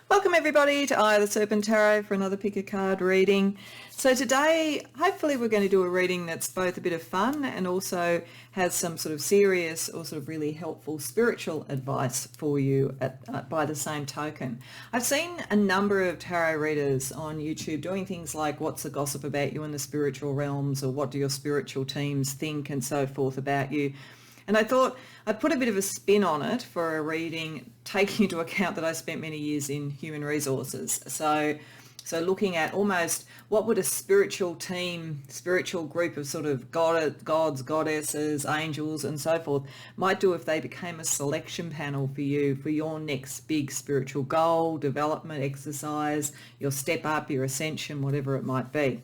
Welcome everybody to Eye of the Serpent Tarot for another pick a card reading. So today, hopefully we're going to do a reading that's both a bit of fun and also has some sort of serious or sort of really helpful spiritual advice for you by the same token. I've seen a number of tarot readers on YouTube doing things like what's the gossip about you in the spiritual realms, or what do your spiritual teams think and so forth about you. And I thought I'd put a bit of a spin on it for a reading, taking into account that I spent many years in human resources. So looking at almost what would a spiritual team, spiritual group of sort of gods, goddesses, angels and so forth might do if they became a selection panel for you for your next big spiritual goal, development, exercise, your step up, your ascension, whatever it might be.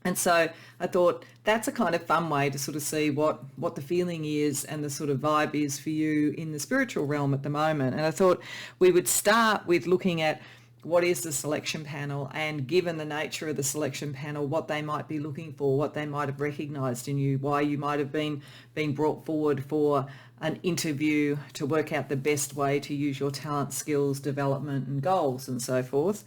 And so I thought that's a kind of fun way to sort of see what the feeling is and the sort of vibe is for you in the spiritual realm at the moment. And I thought we would start with looking at what is the selection panel, and given the nature of the selection panel, what they might be looking for, what they might have recognised in you, why you might have been brought forward for an interview to work out the best way to use your talent, skills, development and goals and so forth.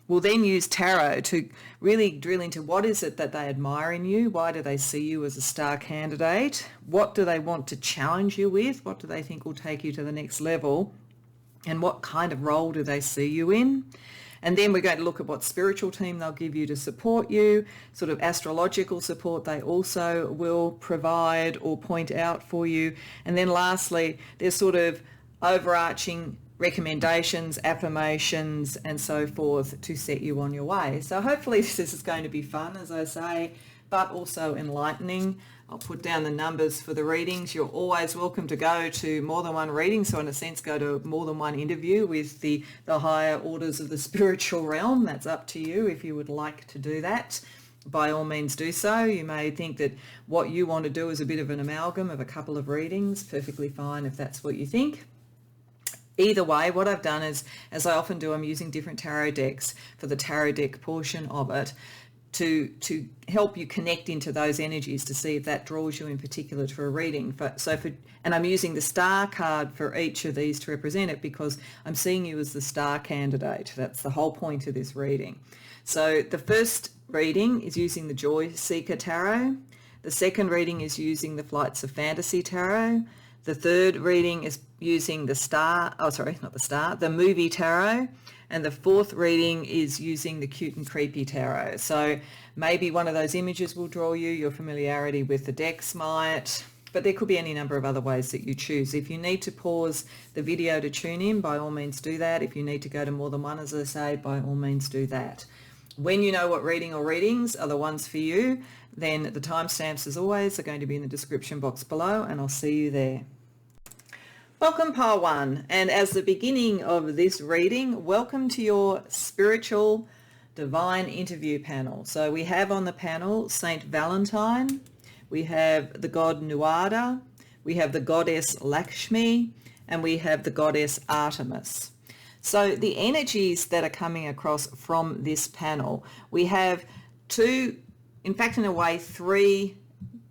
We'll then use tarot to really drill into what is it that they admire in you, why do they see you as a star candidate, what do they want to challenge you with, what do they think will take you to the next level, and what kind of role do they see you in. And then we're going to look at what spiritual team they'll give you to support you, sort of astrological support they also will provide or point out for you. And then lastly, there's sort of overarching recommendations, affirmations and so forth to set you on your way. So hopefully this is going to be fun, as I say, but also enlightening. I'll put down the numbers for the readings. You're always welcome to go to more than one reading, so in a sense go to more than one interview with the higher orders of the spiritual realm. That's up to you if you would like to do that. By all means do so. You may think that what you want to do is a bit of an amalgam of a couple of readings. Perfectly fine if that's what you think. Either way, what I've done is, as I often do, I'm using different tarot decks for the tarot deck portion of it to help you connect into those energies to see if that draws you in particular to a reading. And I'm using the star card for each of these to represent it because I'm seeing you as the star candidate. That's the whole point of this reading. So the first reading is using the Joy Seeker Tarot. The second reading is using the Flights of Fantasy Tarot. The third reading is using the Movie Tarot. And the fourth reading is using the Cute and Creepy Tarot. So maybe one of those images will draw you, your familiarity with the decks might, but there could be any number of other ways that you choose. If you need to pause the video to tune in, by all means do that. If you need to go to more than one, as I say, by all means do that. When you know what reading or readings are the ones for you, then the timestamps, as always, are going to be in the description box below, and I'll see you there. Welcome, Pile 1, and as the beginning of this reading, welcome to your spiritual divine interview panel. So we have on the panel Saint Valentine, we have the god Nuada, we have the goddess Lakshmi, and we have the goddess Artemis. So the energies that are coming across from this panel, we have two, in fact, in a way, three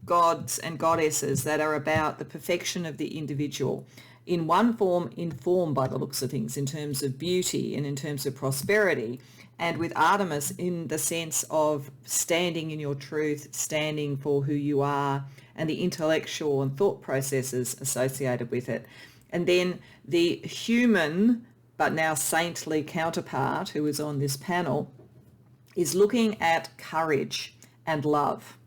gods and goddesses that are about the perfection of the individual. In one form, informed by the looks of things in terms of beauty and in terms of prosperity, and with Artemis in the sense of standing in your truth, standing for who you are, and the intellectual and thought processes associated with it. And then the human but now saintly counterpart who is on this panel is looking at courage and love.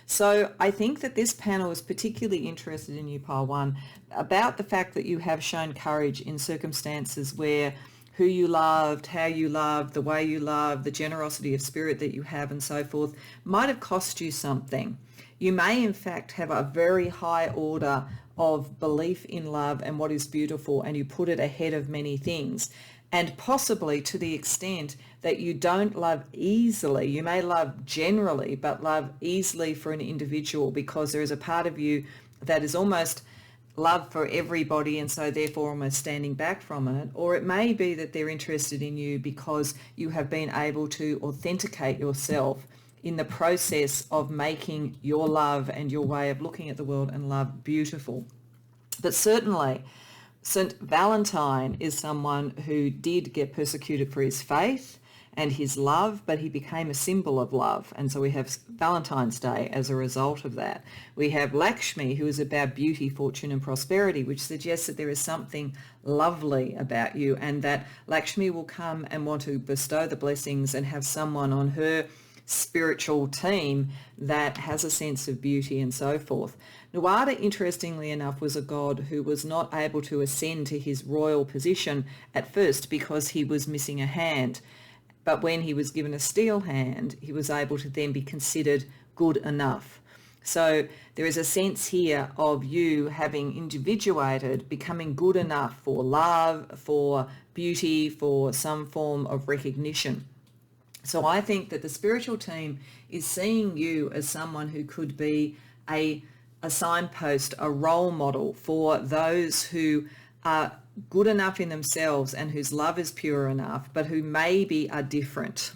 So I think that this panel is particularly interested in you, Pile 1, about the fact that you have shown courage in circumstances where who you loved, how you loved, the way you loved, the generosity of spirit that you have and so forth might have cost you something. You may in fact have a very high order of belief in love and what is beautiful, and you put it ahead of many things. And possibly to the extent that you don't love easily. You may love generally, but love easily for an individual because there is a part of you that is almost love for everybody and so therefore almost standing back from it. Or it may be that they're interested in you because you have been able to authenticate yourself in the process of making your love and your way of looking at the world and love beautiful. But certainly St. Valentine is someone who did get persecuted for his faith and his love, but he became a symbol of love. And so we have Valentine's Day as a result of that. We have Lakshmi, who is about beauty, fortune and prosperity, which suggests that there is something lovely about you, and that Lakshmi will come and want to bestow the blessings and have someone on her spiritual team that has a sense of beauty and so forth. Nuada, interestingly enough, was a god who was not able to ascend to his royal position at first because he was missing a hand. But when he was given a steel hand, he was able to then be considered good enough. So there is a sense here of you having individuated, becoming good enough for love, for beauty, for some form of recognition. So I think that the spiritual team is seeing you as someone who could be a signpost, a role model for those who are good enough in themselves and whose love is pure enough, but who maybe are different,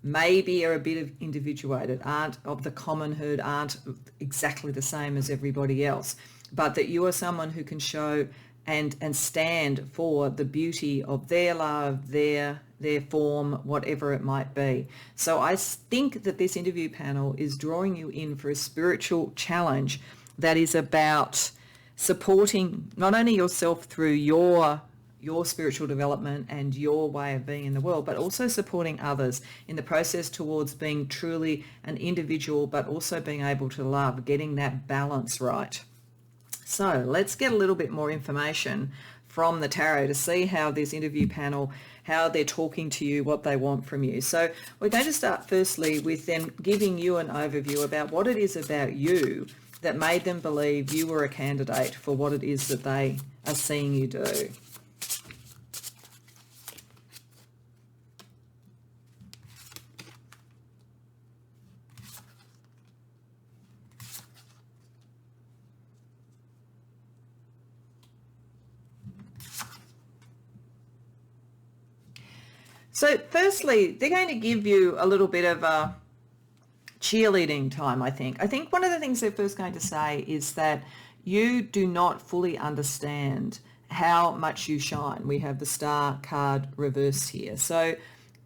maybe are a bit of individuated, aren't of the common herd, aren't exactly the same as everybody else, but that you are someone who can show and stand for the beauty of their love, their form, whatever it might be. So I think that this interview panel is drawing you in for a spiritual challenge that is about supporting not only yourself through your spiritual development and your way of being in the world, but also supporting others in the process towards being truly an individual, but also being able to love, getting that balance right. So let's get a little bit more information from the tarot to see how this interview panel, how they're talking to you, what they want from you. So we're going to start firstly with them giving you an overview about what it is about you that made them believe you were a candidate for what it is that they are seeing you do. So firstly, they're going to give you a little bit of a cheerleading time, I think. I think one of the things they're first going to say is that you do not fully understand how much you shine. We have the star card reversed here. So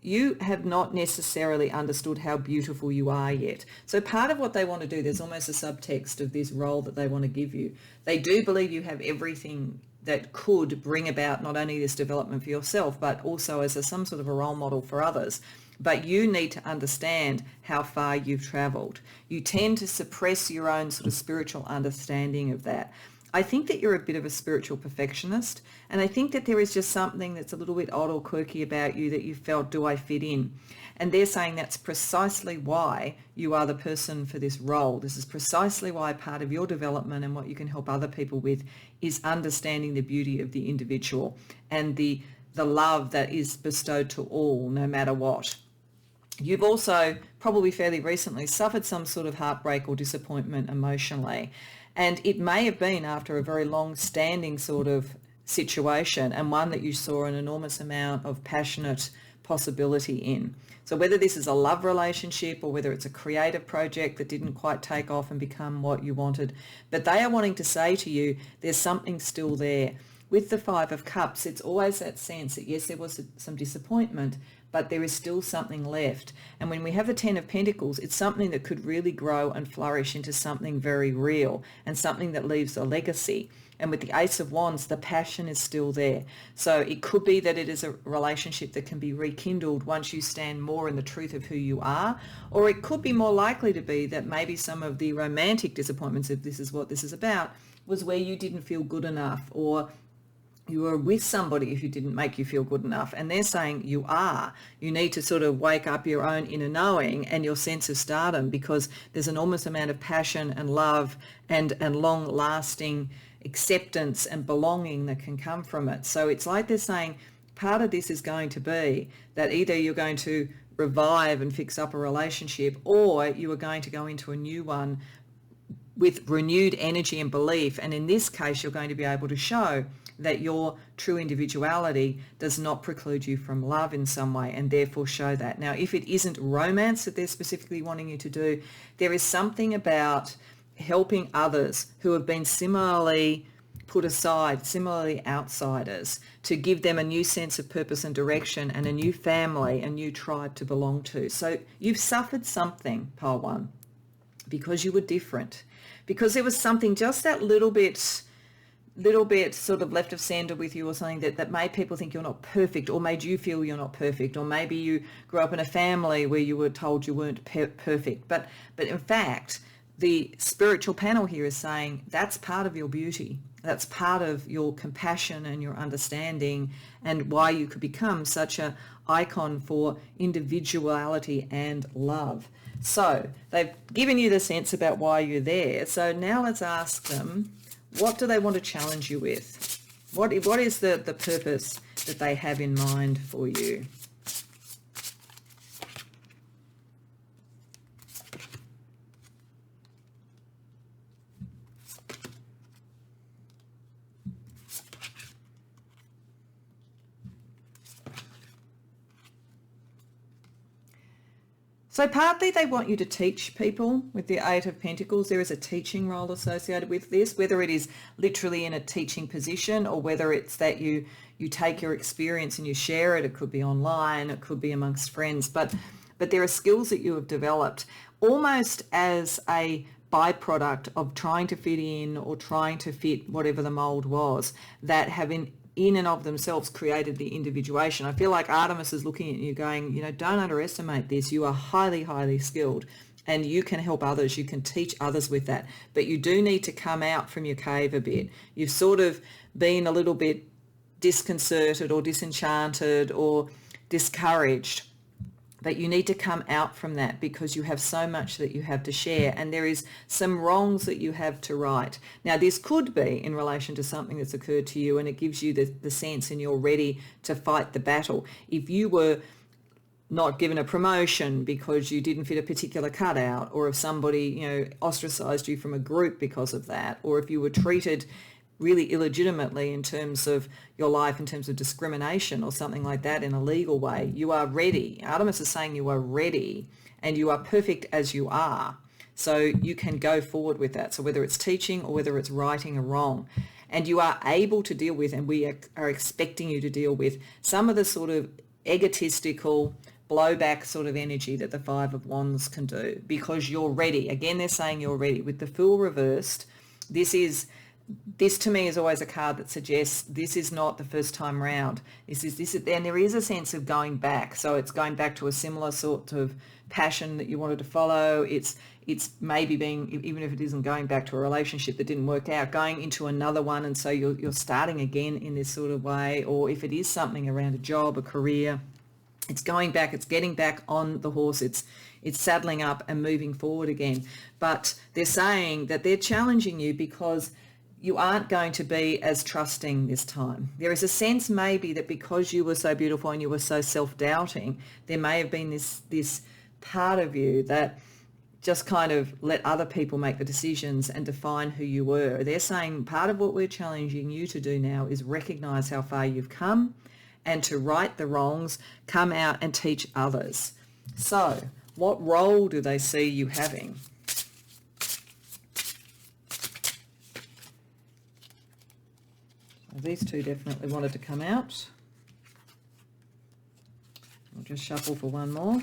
you have not necessarily understood how beautiful you are yet. So part of what they want to do, there's almost a subtext of this role that they want to give you. They do believe you have everything that could bring about not only this development for yourself, but also as some sort of a role model for others. But you need to understand how far you've traveled. You tend to suppress your own sort of spiritual understanding of that. I think that you're a bit of a spiritual perfectionist, and I think that there is just something that's a little bit odd or quirky about you that you felt, do I fit in? And they're saying that's precisely why you are the person for this role. This is precisely why part of your development and what you can help other people with is understanding the beauty of the individual and the love that is bestowed to all, no matter what. You've also probably fairly recently suffered some sort of heartbreak or disappointment emotionally. And it may have been after a very long-standing sort of situation, and one that you saw an enormous amount of passionate possibility in. So whether this is a love relationship or whether it's a creative project that didn't quite take off and become what you wanted, but they are wanting to say to you, there's something still there. With the Five of Cups, it's always that sense that yes, there was some disappointment, but there is still something left. And when we have the Ten of Pentacles, it's something that could really grow and flourish into something very real and something that leaves a legacy. And with the Ace of Wands, the passion is still there. So it could be that it is a relationship that can be rekindled once you stand more in the truth of who you are. Or it could be more likely to be that maybe some of the romantic disappointments, if this is what this is about, was where you didn't feel good enough, or you were with somebody who didn't make you feel good enough. And they're saying you are. You need to sort of wake up your own inner knowing and your sense of stardom, because there's an enormous amount of passion and love and long-lasting acceptance and belonging that can come from it. So it's like they're saying part of this is going to be that either you're going to revive and fix up a relationship, or you are going to go into a new one with renewed energy and belief. And in this case, you're going to be able to show that your true individuality does not preclude you from love in some way, and therefore show that. Now, if it isn't romance that they're specifically wanting you to do, there is something about helping others who have been similarly put aside, similarly outsiders, to give them a new sense of purpose and direction and a new family, a new tribe to belong to. So you've suffered something, pile one, because you were different, because there was something just that little bit sort of left of center with you, or something that made people think you're not perfect, or made you feel you're not perfect, or maybe you grew up in a family where you were told you weren't perfect. But in fact, the spiritual panel here is saying that's part of your beauty. That's part of your compassion and your understanding, and why you could become such an icon for individuality and love. So they've given you the sense about why you're there. So now let's ask them, what do they want to challenge you with? What is the purpose that they have in mind for you? So partly they want you to teach people with the Eight of Pentacles. There is a teaching role associated with this, whether it is literally in a teaching position, or whether it's that you take your experience and you share it. It could be online, it could be amongst friends, but there are skills that you have developed almost as a byproduct of trying to fit in, or trying to fit whatever the mold was, that have in and of themselves created the individuation. I feel like Artemis is looking at you going, don't underestimate this. You are highly, highly skilled, and you can help others. You can teach others with that. But you do need to come out from your cave a bit. You've sort of been a little bit disconcerted or disenchanted or discouraged. But you need to come out from that, because you have so much that you have to share, and there is some wrongs that you have to right. Now, this could be in relation to something that's occurred to you, and it gives you the sense, and you're ready to fight the battle. If you were not given a promotion because you didn't fit a particular cutout, or if somebody, ostracized you from a group because of that, or if you were treated really illegitimately in terms of your life, in terms of discrimination or something like that in a legal way, you are ready. Artemis is saying you are ready, and you are perfect as you are. So you can go forward with that. So whether it's teaching or whether it's righting a wrong, and you are able to deal with, and we are expecting you to deal with, some of the sort of egotistical blowback sort of energy that the Five of Wands can do, because you're ready. Again, they're saying you're ready. With the Fool reversed, this to me is always a card that suggests this is not the first time round. This is, and there is a sense of going back. So it's going back to a similar sort of passion that you wanted to follow. It's maybe being, even if it isn't going back to a relationship that didn't work out, going into another one, and so you're starting again in this sort of way. Or if it is something around a job, a career, it's going back, it's getting back on the horse, it's saddling up and moving forward again. But they're saying that they're challenging you because you aren't going to be as trusting this time. There is a sense maybe that because you were so beautiful and you were so self-doubting, there may have been this part of you that just kind of let other people make the decisions and define who you were. They're saying part of what we're challenging you to do now is recognize how far you've come, and to right the wrongs, come out and teach others. So what role do they see you having? These two definitely wanted to come out. I'll just shuffle for one more.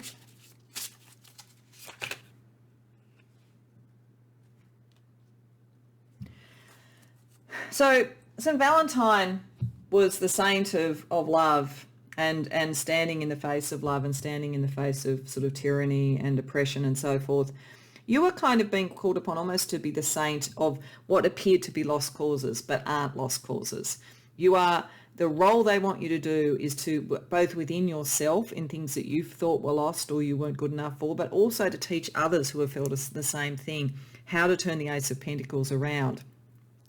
So St. Valentine was the saint of love, and standing in the face of love, and standing in the face of sort of tyranny and oppression and so forth. You were kind of being called upon almost to be the saint of what appeared to be lost causes, but aren't lost causes. You are, the role they want you to do is to, both within yourself in things that you thought were lost or you weren't good enough for, but also to teach others who have felt the same thing, how to turn the Ace of Pentacles around,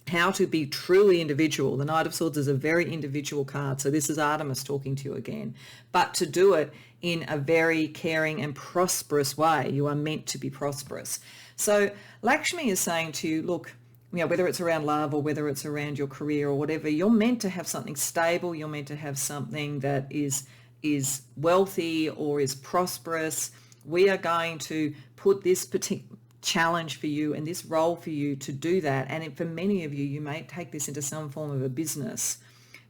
how to be truly individual. The Knight of Swords is a very individual card, so this is Artemis talking to you again, but to do it in a very caring and prosperous way. You are meant to be prosperous. So Lakshmi is saying to you, look, whether it's around love or whether it's around your career or whatever, you're meant to have something stable. You're meant to have something that is wealthy or is prosperous. We are going to put this challenge for you and this role for you to do that. And for many of you, you may take this into some form of a business,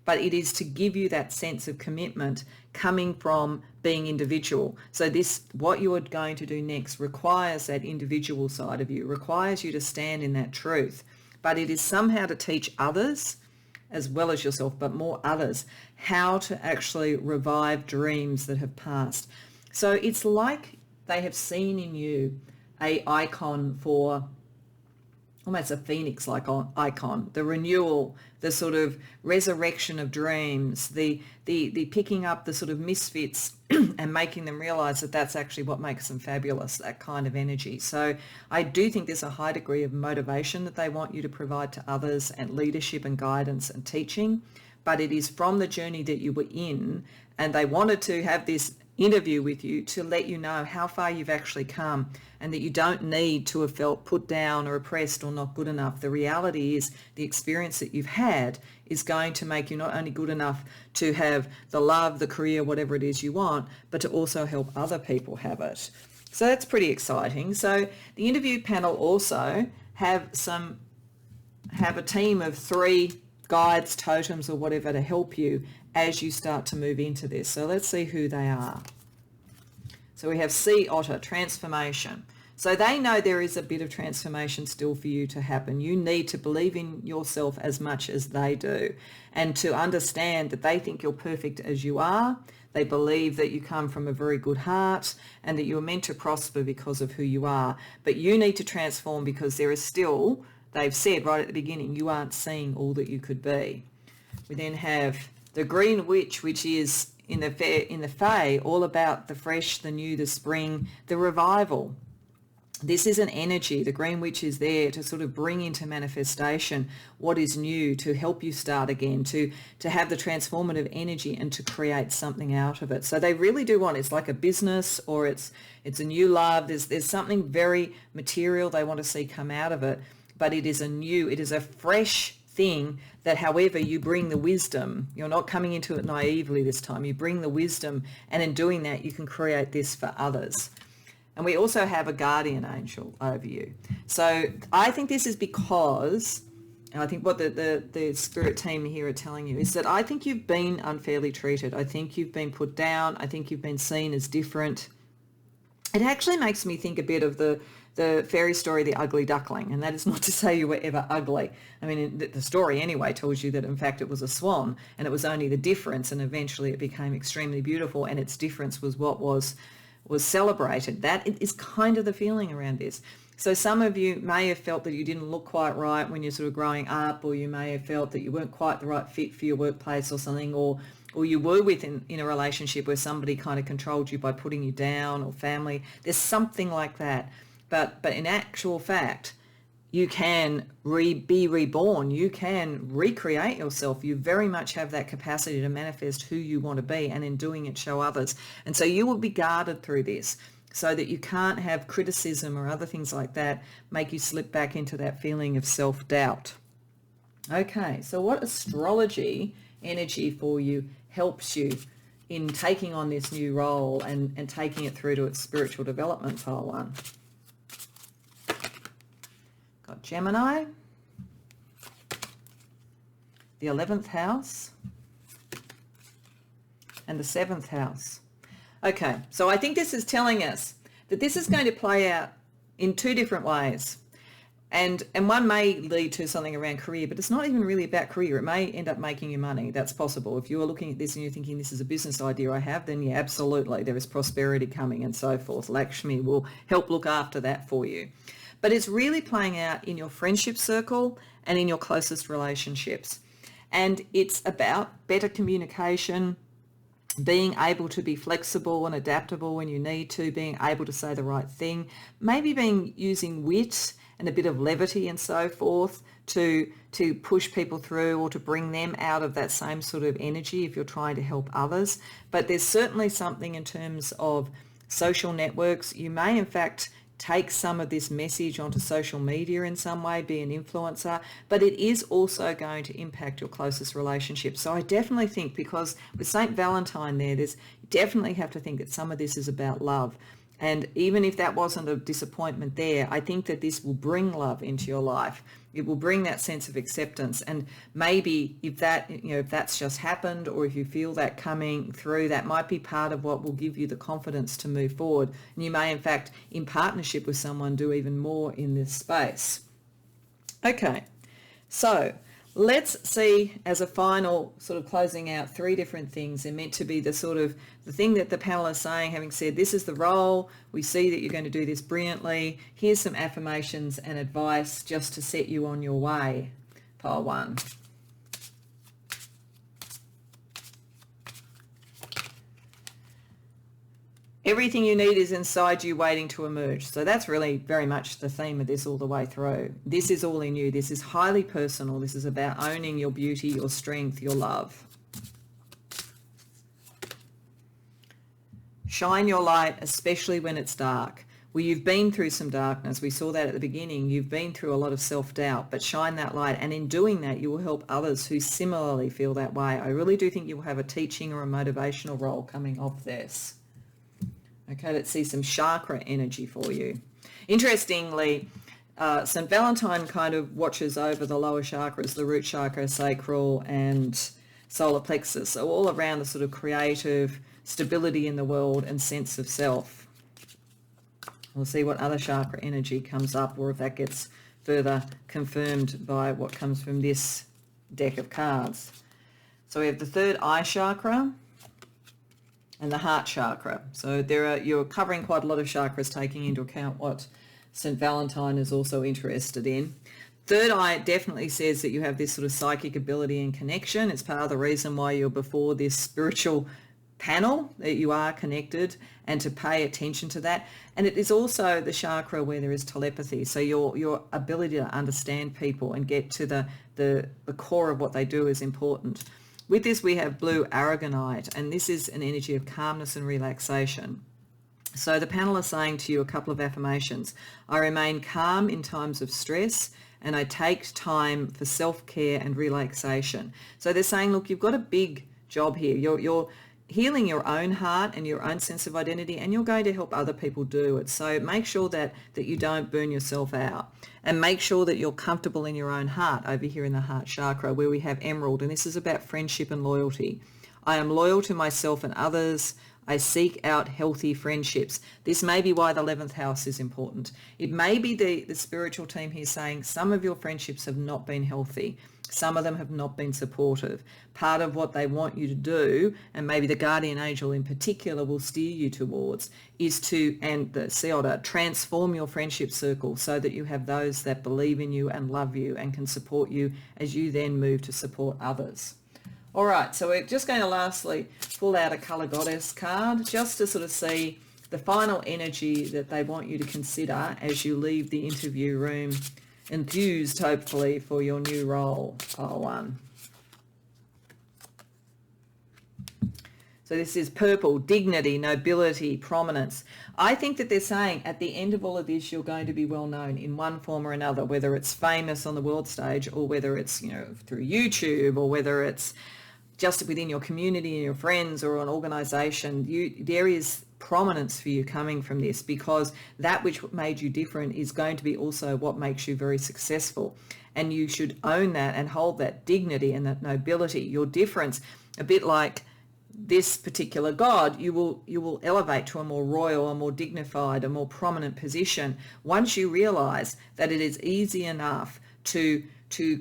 but it is to give you that sense of commitment coming from being individual. So what you are going to do next requires that individual side of you, requires you to stand in that truth, but it is somehow to teach others as well as yourself, but more others, how to actually revive dreams that have passed. So it's like they have seen in you a icon for almost a phoenix-like icon, the renewal, the sort of resurrection of dreams, the picking up the sort of misfits and making them realize that that's actually what makes them fabulous, that kind of energy. So I do think there's a high degree of motivation that they want you to provide to others, and leadership and guidance and teaching, but it is from the journey that you were in, and they wanted to have this interview with you to let you know how far you've actually come, and that you don't need to have felt put down or oppressed or not good enough. The reality is the experience that you've had is going to make you not only good enough to have the love, the career, whatever it is you want, but to also help other people have it. So that's pretty exciting. So the interview panel also have a team of 3 guides, totems or whatever to help you as you start to move into this. So let's see who they are. So we have Sea Otter, transformation. So they know there is a bit of transformation still for you to happen. You need to believe in yourself as much as they do, and to understand that they think you're perfect as you are. They believe that you come from a very good heart and that you're meant to prosper because of who you are. But you need to transform because there is still, they've said right at the beginning, you aren't seeing all that you could be. We then have the Green Witch, which is in the Fae, all about the fresh, the new, the spring, the revival. This is an energy. The Green Witch is there to sort of bring into manifestation what is new, to help you start again, to have the transformative energy and to create something out of it. So they really do want, it's like a business, or it's a new love. There's something very material they want to see come out of it, but it is a fresh thing that, however, you bring the wisdom. You're not coming into it naively this time. You bring the wisdom, and in doing that, you can create this for others. And we also have a guardian angel over you. So I think this is because, and I think what the spirit team here are telling you is that I think you've been unfairly treated. I think you've been put down. I think you've been seen as different. It actually makes me think a bit of the fairy story, The Ugly Duckling. And that is not to say you were ever ugly. I mean, the story anyway tells you that, in fact, it was a swan, and it was only the difference, and eventually it became extremely beautiful, and its difference was what was celebrated. That is kind of the feeling around this. So some of you may have felt that you didn't look quite right when you're sort of growing up, or you may have felt that you weren't quite the right fit for your workplace or something, or you were in a relationship where somebody kind of controlled you by putting you down, or family. There's something like that. But in actual fact, you can be reborn. You can recreate yourself. You very much have that capacity to manifest who you want to be, and in doing it, show others. And so you will be guarded through this, so that you can't have criticism or other things like that make you slip back into that feeling of self-doubt. Okay, so what astrology energy for you helps you in taking on this new role and taking it through to its spiritual development, pile 1? Got Gemini, the 11th house, and the 7th house. Okay, so I think this is telling us that this is going to play out in 2 different ways. And one may lead to something around career, but it's not even really about career. It may end up making you money. That's possible. If you are looking at this and you're thinking this is a business idea I have, then yeah, absolutely. There is prosperity coming and so forth. Lakshmi will help look after that for you. But it's really playing out in your friendship circle and in your closest relationships. And it's about better communication, being able to be flexible and adaptable when you need to, being able to say the right thing, maybe using wit and a bit of levity and so forth to push people through, or to bring them out of that same sort of energy if you're trying to help others. But there's certainly something in terms of social networks. You may, in fact, take some of this message onto social media in some way, be an influencer, but it is also going to impact your closest relationships. So I definitely think, because with St. Valentine there, you definitely have to think that some of this is about love. And even if that wasn't a disappointment there, I think that this will bring love into your life. It will bring that sense of acceptance. And maybe if that, if that's just happened, or if you feel that coming through, that might be part of what will give you the confidence to move forward. And you may, in fact, in partnership with someone, do even more in this space. Okay, so let's see, as a final sort of closing out, 3 different things. They're meant to be the thing that the panel is saying, having said this is the role, we see that you're going to do this brilliantly. Here's some affirmations and advice just to set you on your way. Pile 1. Everything you need is inside you waiting to emerge. So that's really very much the theme of this all the way through. This is all in you. This is highly personal. This is about owning your beauty, your strength, your love. Shine your light, especially when it's dark. Well, you've been through some darkness. We saw that at the beginning. You've been through a lot of self-doubt, but shine that light. And in doing that, you will help others who similarly feel that way. I really do think you will have a teaching or a motivational role coming off this. Okay, let's see some chakra energy for you. Interestingly, St. Valentine kind of watches over the lower chakras, the root chakra, sacral, and solar plexus. So all around the sort of creative stability in the world and sense of self. We'll see what other chakra energy comes up, or if that gets further confirmed by what comes from this deck of cards. So we have the third eye chakra and the heart chakra. So you're covering quite a lot of chakras, taking into account what St. Valentine is also interested in. Third eye definitely says that you have this sort of psychic ability and connection. It's part of the reason why you're before this spiritual panel, that you are connected, and to pay attention to that. And it is also the chakra where there is telepathy. So your ability to understand people and get to the core of what they do is important. With this, we have blue aragonite, and this is an energy of calmness and relaxation. So the panel is saying to you a couple of affirmations. I remain calm in times of stress, and I take time for self-care and relaxation. So they're saying, look, you've got a big job here. You're healing your own heart and your own sense of identity, and you're going to help other people do it. So make sure that you don't burn yourself out, and make sure that you're comfortable in your own heart over here in the heart chakra, where we have emerald, and this is about friendship and loyalty. I am loyal to myself and others. I seek out healthy friendships. This may be why the 11th house is important. It may be the spiritual team here saying some of your friendships have not been healthy. Some of them have not been supportive. Part of what they want you to do, and maybe the guardian angel in particular will steer you towards, is to, and the sea otter, transform your friendship circle so that you have those that believe in you and love you and can support you as you then move to support others. All right, so we're just going to lastly pull out a colour goddess card just to sort of see the final energy that they want you to consider as you leave the interview room, enthused hopefully for your new role. Pile 1. So this is purple, dignity, nobility, prominence. I think that they're saying at the end of all of this, you're going to be well known in one form or another, whether it's famous on the world stage, or whether it's, through YouTube, or whether it's just within your community and your friends or an organization. There is prominence for you coming from this, because that which made you different is going to be also what makes you very successful. And you should own that and hold that dignity and that nobility, your difference. A bit like this particular god, you will elevate to a more royal, a more dignified, a more prominent position once you realize that it is easy enough to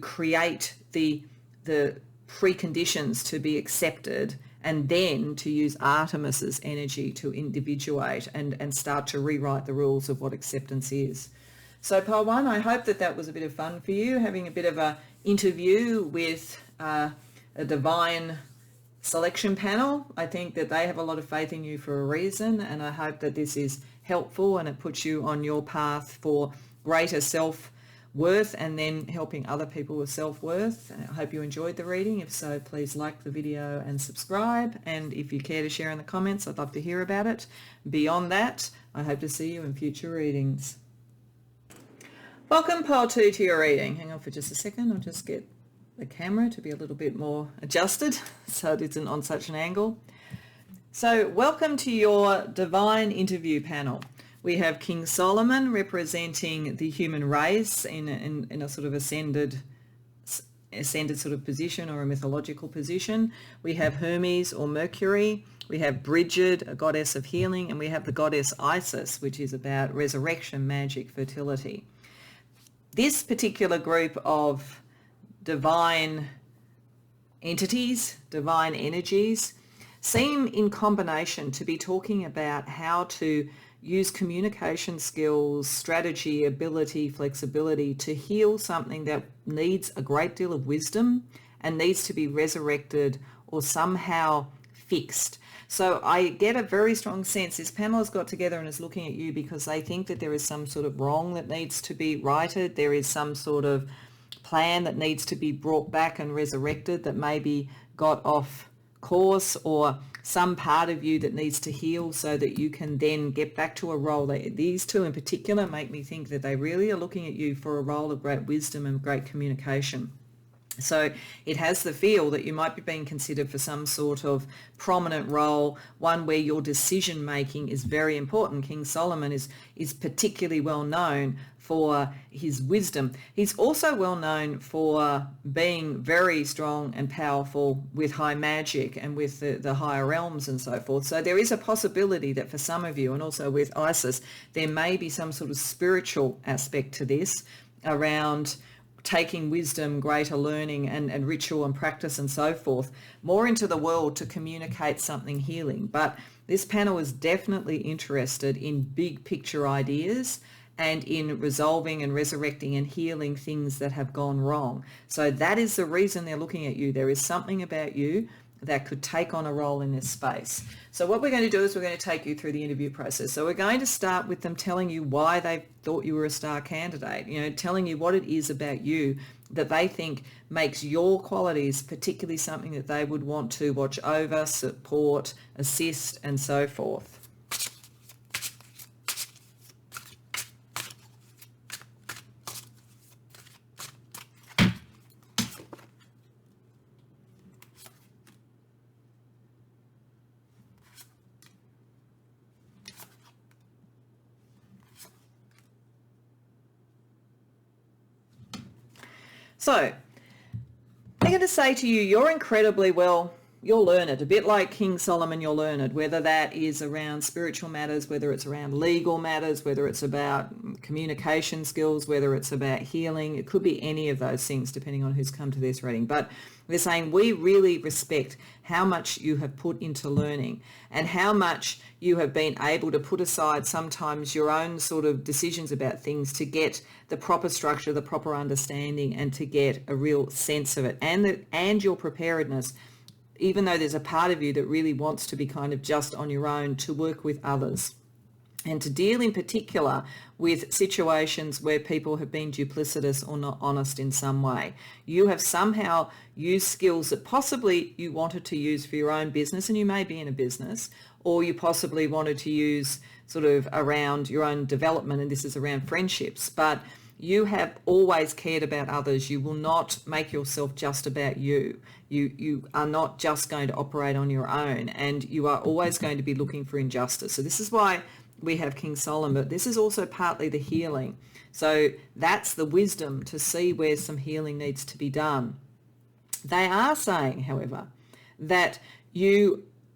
create the preconditions to be accepted, and then to use Artemis's energy to individuate and start to rewrite the rules of what acceptance is. So pile 1, I hope that was a bit of fun for you, having a bit of a interview with a divine selection panel. I think that they have a lot of faith in you for a reason, and I hope that this is helpful and it puts you on your path for greater self-worth and then helping other people with self-worth. I hope you enjoyed the reading. If so, please like the video and subscribe, and if you care to share in the comments, I'd love to hear about it. Beyond that, I hope to see you in future readings. Welcome pile 2 to your reading. Hang on for just a second, I'll just get the camera to be a little bit more adjusted so it isn't on such an angle. So welcome to your divine interview panel. We have King Solomon representing the human race in a sort of ascended sort of position or a mythological position. We have Hermes or Mercury. We have Bridget, a goddess of healing, and we have the goddess Isis, which is about resurrection, magic, fertility. This particular group of divine entities, divine energies, seem in combination to be talking about how to use communication skills, strategy, ability, flexibility to heal something that needs a great deal of wisdom and needs to be resurrected or somehow fixed. So I get a very strong sense this panel has got together and is looking at you because they think that there is some sort of wrong that needs to be righted. There is some sort of plan that needs to be brought back and resurrected that maybe got off course, or some part of you that needs to heal so that you can then get back to a role. These two in particular make me think that they really are looking at you for a role of great wisdom and great communication. So it has the feel that you might be being considered for some sort of prominent role, one where your decision making is very important. King Solomon is particularly well known for his wisdom. He's also well known for being very strong and powerful with high magic and with the higher realms and so forth. So there is a possibility that for some of you, and also with Isis, there may be some sort of spiritual aspect to this around taking wisdom, greater learning and ritual and practice and so forth more into the world to communicate something healing. But this panel is definitely interested in big picture ideas and in resolving and resurrecting and healing things that have gone wrong. So that is the reason they're looking at you. There is something about you that could take on a role in this space. So what we're going to do is we're going to take you through the interview process. So we're going to start with them telling you why they thought you were a star candidate, telling you what it is about you that they think makes your qualities particularly something that they would want to watch over, support, assist, and so forth. So they're going to say to you, you're incredibly well, you're learned, a bit like King Solomon, you're learned, whether that is around spiritual matters, whether it's around legal matters, whether it's about communication skills, whether it's about healing. It could be any of those things depending on who's come to this reading. But they're saying we really respect how much you have put into learning and how much you have been able to put aside sometimes your own sort of decisions about things to get the proper structure, the proper understanding, and to get a real sense of it, and your preparedness, even though there's a part of you that really wants to be kind of just on your own, to work with others and to deal in particular with situations where people have been duplicitous or not honest in some way. You have somehow used skills that possibly you wanted to use for your own business, and you may be in a business, or you possibly wanted to use sort of around your own development, and this is around friendships, but you have always cared about others. You will not make yourself just about you. You are not just going to operate on your own, and you are always going to be looking for injustice. So this is why we have King Solomon, but this is also partly the healing. So that's the wisdom to see where some healing needs to be done. They are saying, however, that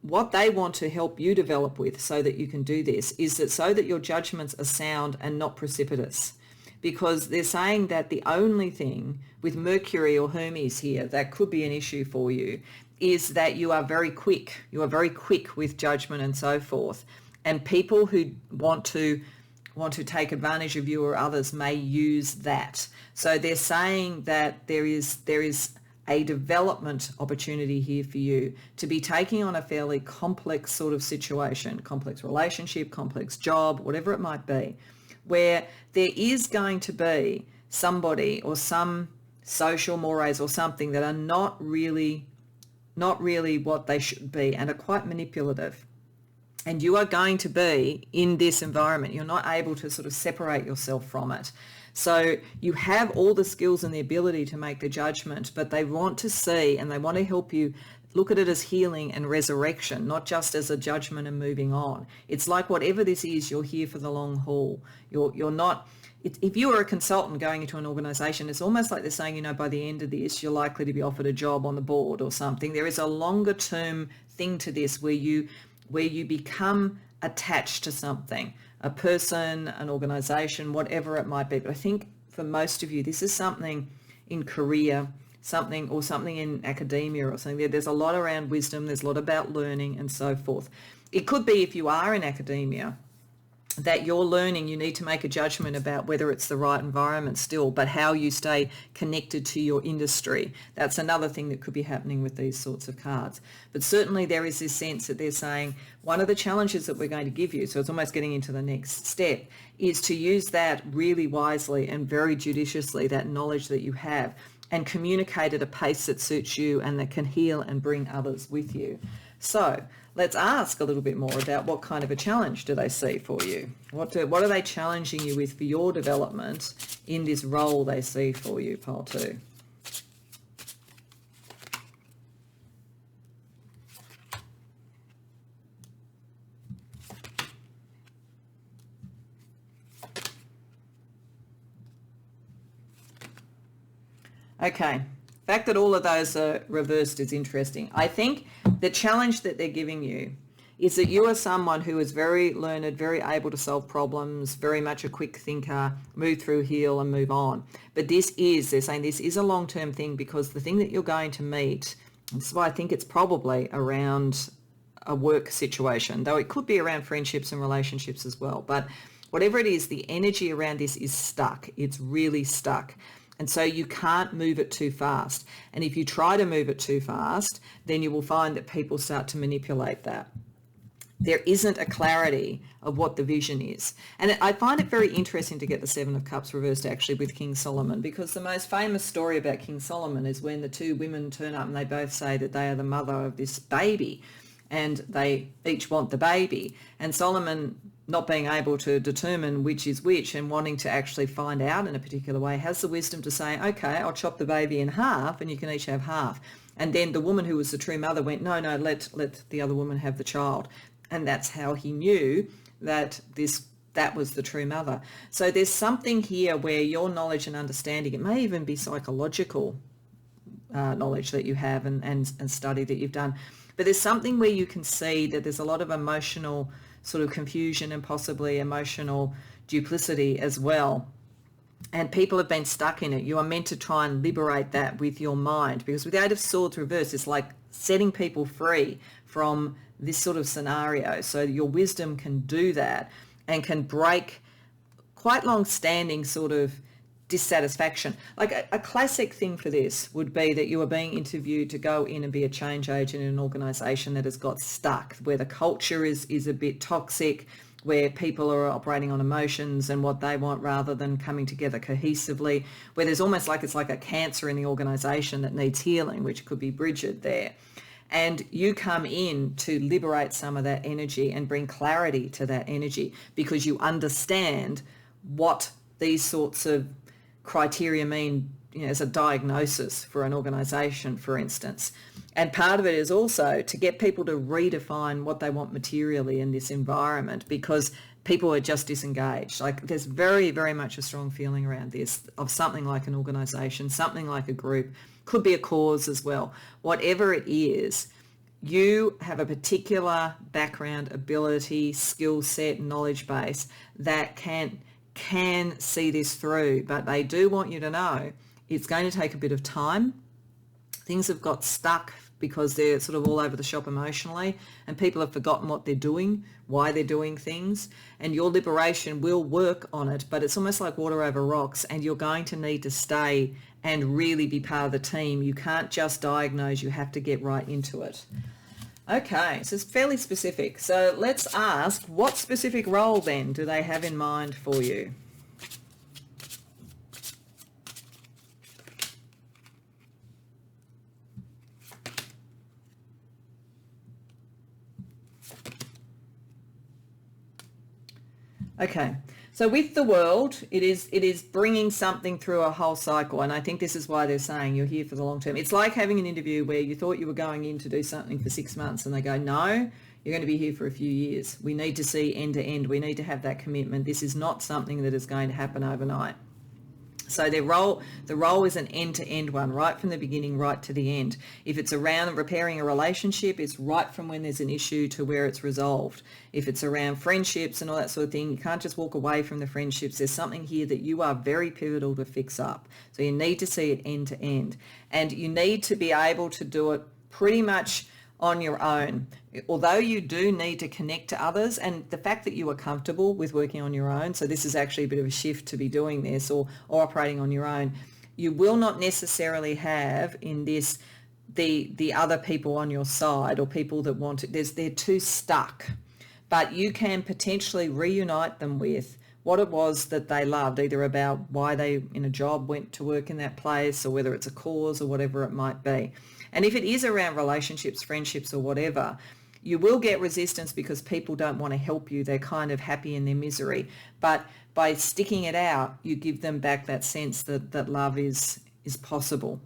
what they want to help you develop with so that you can do this is that so that your judgments are sound and not precipitous. Because they're saying that the only thing with Mercury or Hermes here that could be an issue for you is that you are very quick. You are very quick with judgment and so forth. And people who want to take advantage of you or others may use that. So they're saying that there is a development opportunity here for you to be taking on a fairly complex sort of situation, complex relationship, complex job, whatever it might be, where there is going to be somebody or some social mores or something that are not really what they should be and are quite manipulative. And you are going to be in this environment. You're not able to sort of separate yourself from it. So you have all the skills and the ability to make the judgment, but they want to see and they want to help you look at it as healing and resurrection, not just as a judgment and moving on. It's like whatever this is, you're here for the long haul. You're not, if you were a consultant going into an organization, it's almost like they're saying, you know, by the end of this, you're likely to be offered a job on the board or something. There is a longer term thing to this where you become attached to something, a person, an organization, whatever it might be. But I think for most of you, this is something in career, something in academia or something. There's a lot around wisdom. There's a lot about learning and so forth. It could be if you are in academia that you're learning, you need to make a judgment about whether it's the right environment still, but how you stay connected to your industry. That's another thing that could be happening with these sorts of cards. But certainly there is this sense that they're saying one of the challenges that we're going to give you, so it's almost getting into the next step, is to use that really wisely and very judiciously, that knowledge that you have, and communicate at a pace that suits you and that can heal and bring others with you. So let's ask a little bit more about what kind of a challenge do they see for you? What are they challenging you with for your development in this role they see for you, pile 2? Okay. The fact that all of those are reversed is interesting. I think the challenge that they're giving you is that you are someone who is very learned, very able to solve problems, very much a quick thinker, move through, heal and move on. But they're saying this is a long-term thing, because the thing that you're going to meet, and this is why I think it's probably around a work situation, though it could be around friendships and relationships as well. But whatever it is, the energy around this is stuck. It's really stuck. And so you can't move it too fast. And if you try to move it too fast, then you will find that people start to manipulate that. There isn't a clarity of what the vision is. And I find it very interesting to get the 7 of Cups reversed actually with King Solomon, because the most famous story about King Solomon is when the 2 women turn up and they both say that they are the mother of this baby, and they each want the baby. And Solomon, not being able to determine which is which and wanting to actually find out in a particular way, has the wisdom to say, okay, I'll chop the baby in half and you can each have half. And then the woman who was the true mother went, no, let the other woman have the child. And that's how he knew that that was the true mother. So there's something here where your knowledge and understanding, it may even be psychological knowledge that you have and study that you've done, but there's something where you can see that there's a lot of emotional sort of confusion and possibly emotional duplicity as well. And people have been stuck in it. You are meant to try and liberate that with your mind, because with the 8 of Swords reversed, it's like setting people free from this sort of scenario. So your wisdom can do that and can break quite long-standing sort of dissatisfaction. Like a classic thing for this would be that you are being interviewed to go in and be a change agent in an organisation that has got stuck, where the culture is a bit toxic, where people are operating on emotions and what they want rather than coming together cohesively, where there's almost like it's like a cancer in the organisation that needs healing, which could be Bridget there. And you come in to liberate some of that energy and bring clarity to that energy, because you understand what these sorts of criteria mean, you know, as a diagnosis for an organisation, for instance. And part of it is also to get people to redefine what they want materially in this environment, because people are just disengaged. Like there's very, very much a strong feeling around this of something like an organisation, something like a group, could be a cause as well. Whatever it is, you have a particular background, ability, skill set, knowledge base that can see this through, but they do want you to know it's going to take a bit of time. Things have got stuck because they're sort of all over the shop emotionally, and people have forgotten what they're doing, why they're doing things, and your liberation will work on it, but it's almost like water over rocks, and you're going to need to stay and really be part of the team. You can't just diagnose, you have to get right into it. Okay, so it's fairly specific. So let's ask, what specific role then do they have in mind for you? Okay, So with the world, it is bringing something through a whole cycle. And I think this is why they're saying you're here for the long term. It's like having an interview where you thought you were going in to do something for 6 months and they go, no, you're going to be here for a few years. We need to see end to end. We need to have that commitment. This is not something that is going to happen overnight. So the role is an end-to-end one, right from the beginning, right to the end. If it's around repairing a relationship, it's right from when there's an issue to where it's resolved. If it's around friendships and all that sort of thing, you can't just walk away from the friendships. There's something here that you are very pivotal to fix up. So you need to see it end to end. And you need to be able to do it pretty much on your own, although you do need to connect to others, and the fact that you are comfortable with working on your own, so this is actually a bit of a shift to be doing this or operating on your own, you will not necessarily have in this the other people on your side or people that want it. They're too stuck, but you can potentially reunite them with what it was that they loved, either about why they in a job went to work in that place or whether it's a cause or whatever it might be. And if it is around relationships, friendships or whatever, you will get resistance because people don't want to help you. They're kind of happy in their misery. But by sticking it out, you give them back that sense that love is possible.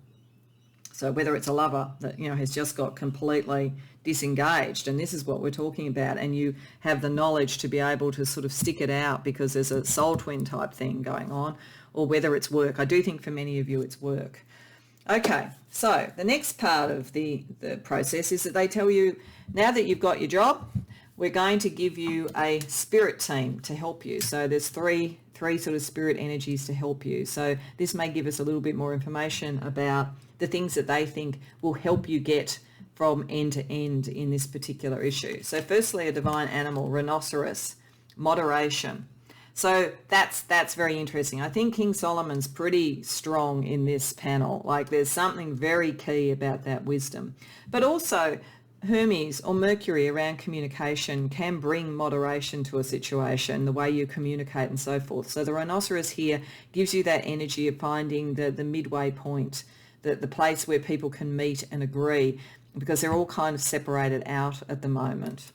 So whether it's a lover that, has just got completely disengaged, and this is what we're talking about, and you have the knowledge to be able to sort of stick it out because there's a soul twin type thing going on, or whether it's work. I do think for many of you it's work. Okay, so the next part of the process is that they tell you, now that you've got your job, we're going to give you a spirit team to help you. So there's three sort of spirit energies to help you. So this may give us a little bit more information about the things that they think will help you get from end to end in this particular issue. So firstly, a divine animal, rhinoceros, moderation. So that's very interesting. I think King Solomon's pretty strong in this panel. Like there's something very key about that wisdom. But also Hermes or Mercury around communication can bring moderation to a situation, the way you communicate and so forth. So the rhinoceros here gives you that energy of finding the midway point, the place where people can meet and agree, because they're all kind of separated out at the moment.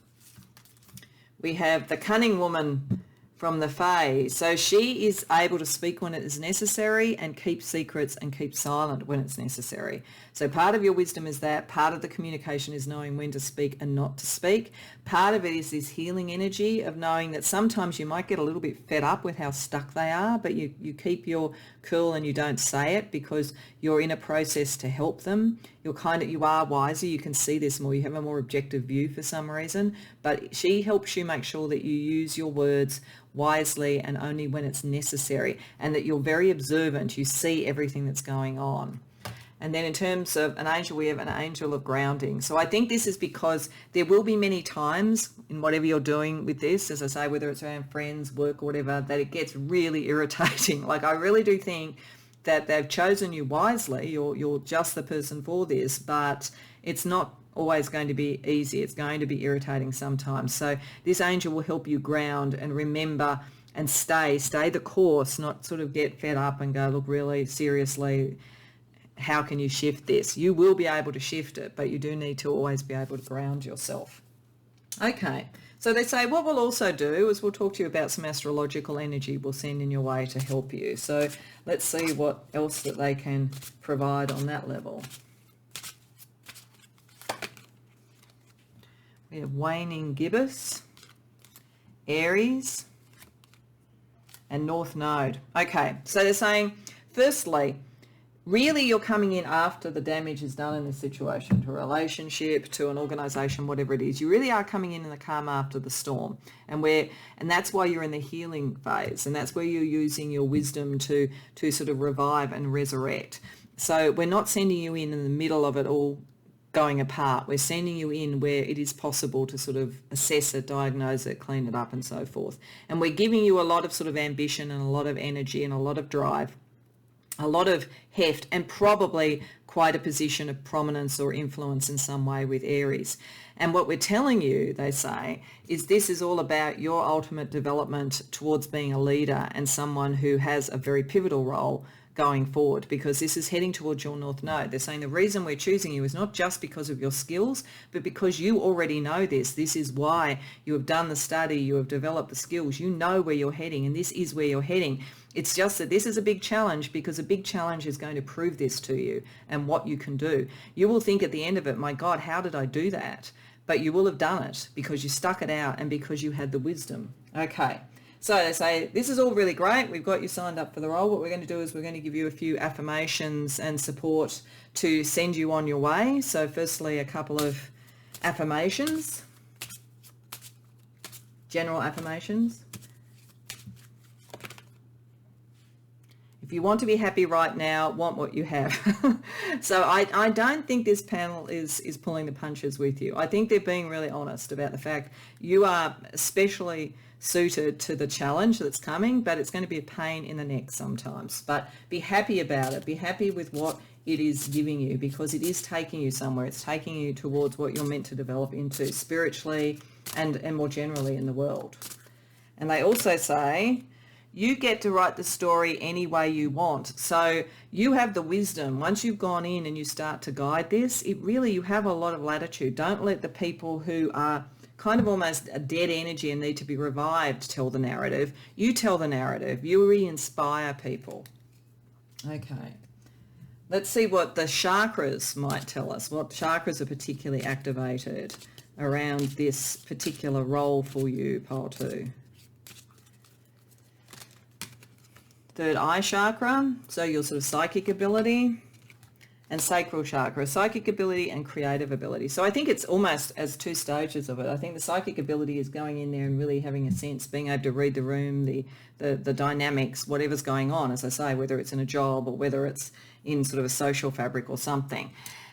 We have the cunning woman from the Fae. So she is able to speak when it is necessary and keep secrets and keep silent when it's necessary. So part of your wisdom is that. Part of the communication is knowing when to speak and not to speak. Part of it is this healing energy of knowing that sometimes you might get a little bit fed up with how stuck they are, but you keep your cool and you don't say it because you're in a process to help them. You are wiser. You can see this more. You have a more objective view for some reason, but she helps you make sure that you use your words wisely and only when it's necessary, and that you're very observant. You see everything that's going on. And then in terms of an angel, we have an angel of grounding. So I think this is because there will be many times in whatever you're doing with this, as I say, whether it's around friends, work, or whatever, that it gets really irritating. Like I really do think that they've chosen you wisely. You're just the person for this, but it's not always going to be easy. It's going to be irritating sometimes. So this angel will help you ground and remember and stay the course, not sort of get fed up and go, look, really seriously, how can you shift this? You will be able to shift it, but you do need to always be able to ground yourself. Okay, so they say what we'll also do is we'll talk to you about some astrological energy we'll send in your way to help you. So let's see what else that they can provide on that level. We have waning gibbous, Aries, and North Node. Okay, so they're saying, firstly, really you're coming in after the damage is done in this situation, to a relationship, to an organisation, whatever it is. You really are coming in the calm after the storm. And that's why you're in the healing phase, and that's where you're using your wisdom to sort of revive and resurrect. So we're not sending you in the middle of it all going apart. We're sending you in where it is possible to sort of assess it, diagnose it, clean it up and so forth. And we're giving you a lot of sort of ambition and a lot of energy and a lot of drive, a lot of heft, and probably quite a position of prominence or influence in some way with Aries. And what we're telling you, they say, is this is all about your ultimate development towards being a leader and someone who has a very pivotal role going forward, because this is heading towards your North Node. They're saying the reason we're choosing you is not just because of your skills, but because you already know this. This is why you have done the study, you have developed the skills, you know where you're heading, and this is where you're heading. It's just that this is a big challenge, because a big challenge is going to prove this to you and what you can do. You will think at the end of it, my God, how did I do that? But you will have done it because you stuck it out and because you had the wisdom. Okay. So they say, this is all really great. We've got you signed up for the role. What we're going to do is we're going to give you a few affirmations and support to send you on your way. So firstly, a couple of affirmations, general affirmations. If you want to be happy right now, want what you have. So I don't think this panel is pulling the punches with you. I think they're being really honest about the fact you are especially suited to the challenge that's coming, but it's going to be a pain in the neck sometimes. But be happy about it. Be happy with what it is giving you, because it is taking you somewhere. It's taking you towards what you're meant to develop into spiritually and more generally in the world. And they also say, you get to write the story any way you want. So you have the wisdom. Once you've gone in and you start to guide this, you have a lot of latitude. Don't let the people who are kind of almost a dead energy and need to be revived tell the narrative. You tell the narrative. You re-inspire people. Okay. Let's see what the chakras might tell us. What chakras are particularly activated around this particular role for you, pile 2. Third eye chakra, so your sort of psychic ability, and sacral chakra, psychic ability and creative ability. So I think it's almost as 2 stages of it. I think the psychic ability is going in there and really having a sense, being able to read the room, the dynamics, whatever's going on, as I say, whether it's in a job or whether it's in sort of a social fabric or something.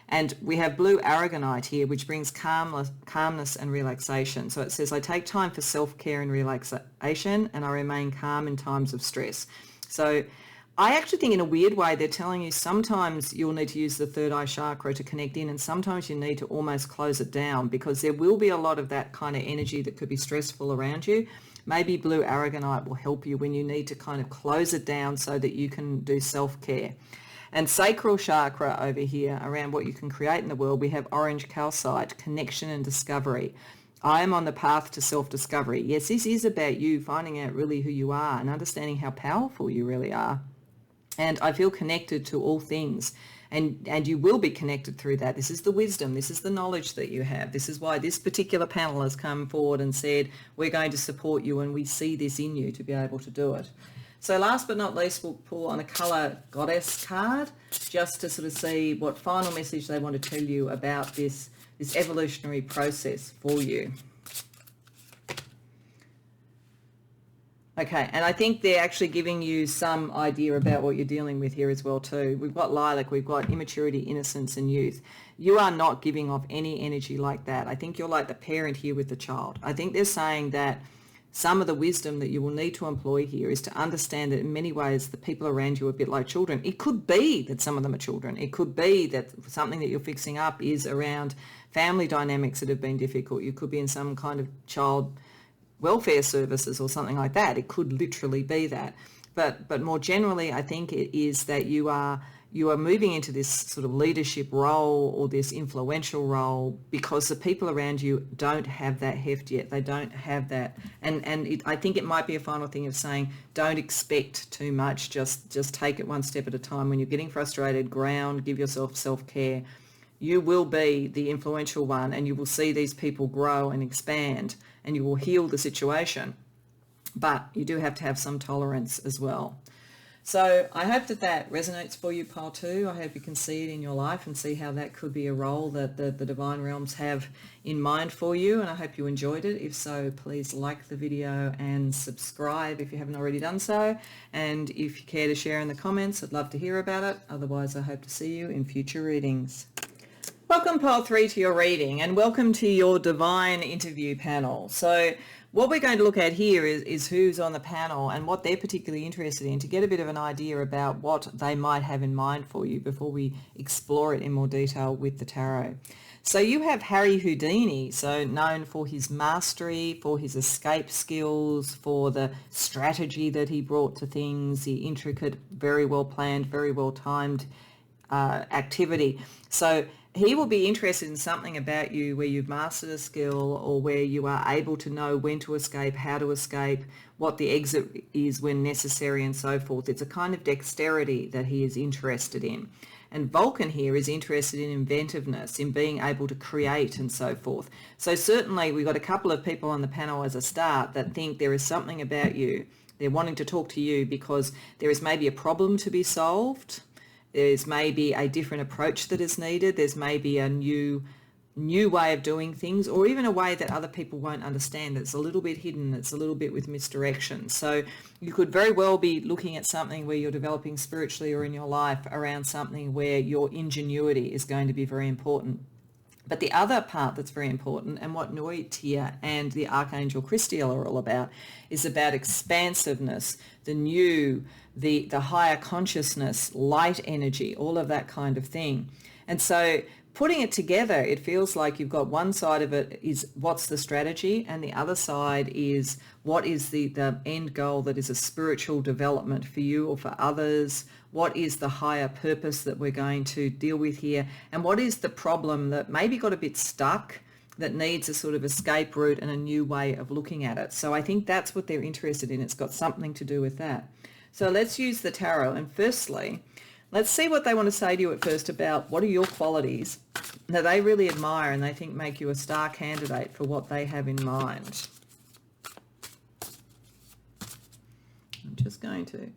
And we have blue aragonite here, which brings calmness and relaxation. So it says, I take time for self-care and relaxation, and I remain calm in times of stress. So I actually think in a weird way they're telling you sometimes you'll need to use the third eye chakra to connect in, and sometimes you need to almost close it down, because there will be a lot of that kind of energy that could be stressful around you. Maybe blue aragonite will help you when you need to kind of close it down so that you can do self-care. And sacral chakra over here, around what you can create in the world, we have orange calcite, connection and discovery. I am on the path to self-discovery. Yes, this is about you finding out really who you are and understanding how powerful you really are. And I feel connected to all things. And you will be connected through that. This is the wisdom. This is the knowledge that you have. This is why this particular panel has come forward and said, we're going to support you and we see this in you to be able to do it. So last but not least, we'll pull on a colour goddess card just to sort of see what final message they want to tell you about this evolutionary process for you. Okay, and I think they're actually giving you some idea about what you're dealing with here as well too. We've got lilac, we've got immaturity, innocence and youth. You are not giving off any energy like that. I think you're like the parent here with the child. I think they're saying that some of the wisdom that you will need to employ here is to understand that in many ways the people around you are a bit like children. It could be that some of them are children. It could be that something that you're fixing up is around family dynamics that have been difficult. You could be in some kind of child welfare services or something like that. It could literally be that. But more generally, I think it is that you are moving into this sort of leadership role or this influential role because the people around you don't have that heft yet. They don't have that. I think it might be a final thing of saying, don't expect too much. Just take it one step at a time. When you're getting frustrated, ground, give yourself self-care. You will be the influential one and you will see these people grow and expand and you will heal the situation. But you do have to have some tolerance as well. So I hope that resonates for you, pile 2. I hope you can see it in your life and see how that could be a role that the Divine Realms have in mind for you. And I hope you enjoyed it. If so, please like the video and subscribe if you haven't already done so. And if you care to share in the comments, I'd love to hear about it. Otherwise, I hope to see you in future readings. Welcome, pile 3, to your reading, and welcome to your Divine Interview panel. So what we're going to look at here is who's on the panel and what they're particularly interested in, to get a bit of an idea about what they might have in mind for you before we explore it in more detail with the tarot. So you have Harry Houdini, so known for his mastery, for his escape skills, for the strategy that he brought to things, the intricate, very well planned, very well timed activity. So he will be interested in something about you where you've mastered a skill, or where you are able to know when to escape, how to escape, what the exit is when necessary, and so forth. It's a kind of dexterity that he is interested in. And Vulcan here is interested in inventiveness, in being able to create and so forth. So certainly we've got a couple of people on the panel as a start that think there is something about you. They're wanting to talk to you because there is maybe a problem to be solved. There's maybe a different approach that is needed. There's maybe a new way of doing things, or even a way that other people won't understand, that's a little bit hidden, that's a little bit with misdirection. So you could very well be looking at something where you're developing spiritually or in your life around something where your ingenuity is going to be very important. But the other part that's very important, and what Noitia and the Archangel Christiel are all about, is about expansiveness, the new, the higher consciousness, light energy, all of that kind of thing. And so putting it together, it feels like you've got one side of it is what's the strategy, and the other side is what is the end goal that is a spiritual development for you or for others. What is the higher purpose that we're going to deal with here? And what is the problem that maybe got a bit stuck, that needs a sort of escape route and a new way of looking at it? So I think that's what they're interested in. It's got something to do with that. So let's use the tarot. And firstly, let's see what they want to say to you at first about what are your qualities that they really admire and they think make you a star candidate for what they have in mind. I'm just going to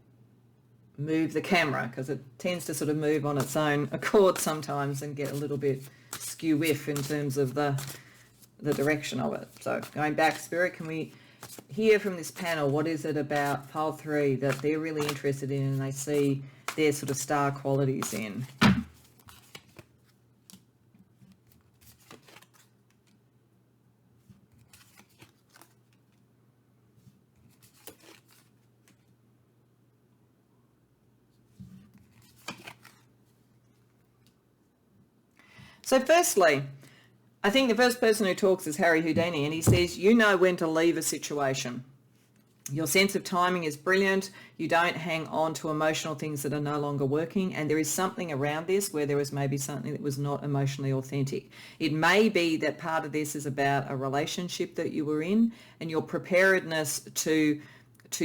move the camera because it tends to sort of move on its own accord sometimes and get a little bit skew-whiff in terms of the direction of it. So going back, Spirit, can we hear from this panel, what is it about pile 3 that they're really interested in and they see their sort of star qualities in? So firstly, I think the first person who talks is Harry Houdini, and he says, you know when to leave a situation. Your sense of timing is brilliant. You don't hang on to emotional things that are no longer working. And there is something around this where there was maybe something that was not emotionally authentic. It may be that part of this is about a relationship that you were in and your preparedness to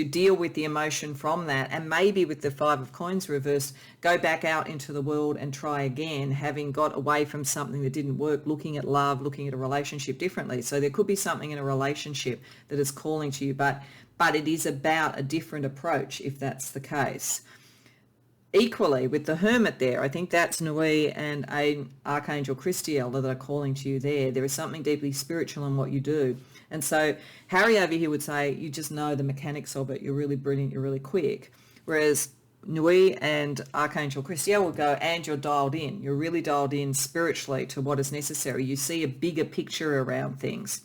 deal with the emotion from that, and maybe with the 5 of coins reversed, go back out into the world and try again, having got away from something that didn't work, looking at love, looking at a relationship differently. So there could be something in a relationship that is calling to you, but it is about a different approach if that's the case. Equally, with the Hermit there, I think that's Nui and Archangel Christiel that are calling to you there. There is something deeply spiritual in what you do. And so Harry over here would say, you just know the mechanics of it. You're really brilliant. You're really quick. Whereas Nui and Archangel Christiel will go, and you're dialed in. You're really dialed in spiritually to what is necessary. You see a bigger picture around things.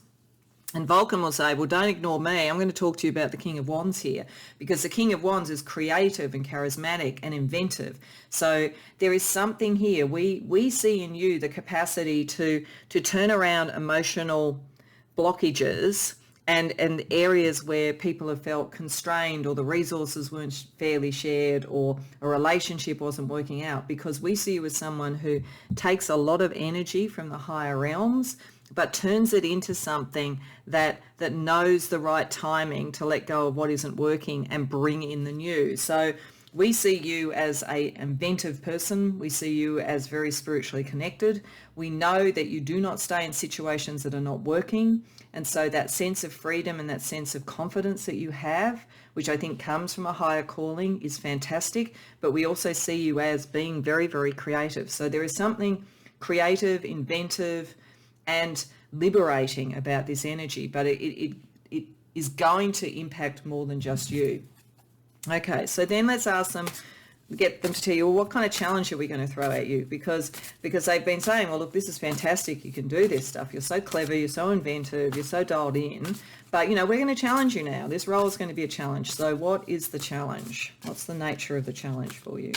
And Vulcan will say, well, don't ignore me. I'm going to talk to you about the King of Wands here, because the King of Wands is creative and charismatic and inventive. So there is something here. We see in you the capacity to turn around emotional blockages and areas where people have felt constrained, or the resources weren't fairly shared, or a relationship wasn't working out, because we see you as someone who takes a lot of energy from the higher realms but turns it into something that knows the right timing to let go of what isn't working and bring in the new. So we see you as an inventive person. We see you as very spiritually connected. We know that you do not stay in situations that are not working. And so that sense of freedom and that sense of confidence that you have, which I think comes from a higher calling, is fantastic. But we also see you as being very, very creative. So there is something creative, inventive, and liberating about this energy, but it is going to impact more than just you. Okay, so then let's ask them, get them to tell you, well, what kind of challenge are we going to throw at you? Because they've been saying, well, look, this is fantastic. You can do this stuff. You're so clever. You're so inventive. You're so dialed in. But, we're going to challenge you now. This role is going to be a challenge. So what is the challenge? What's the nature of the challenge for you?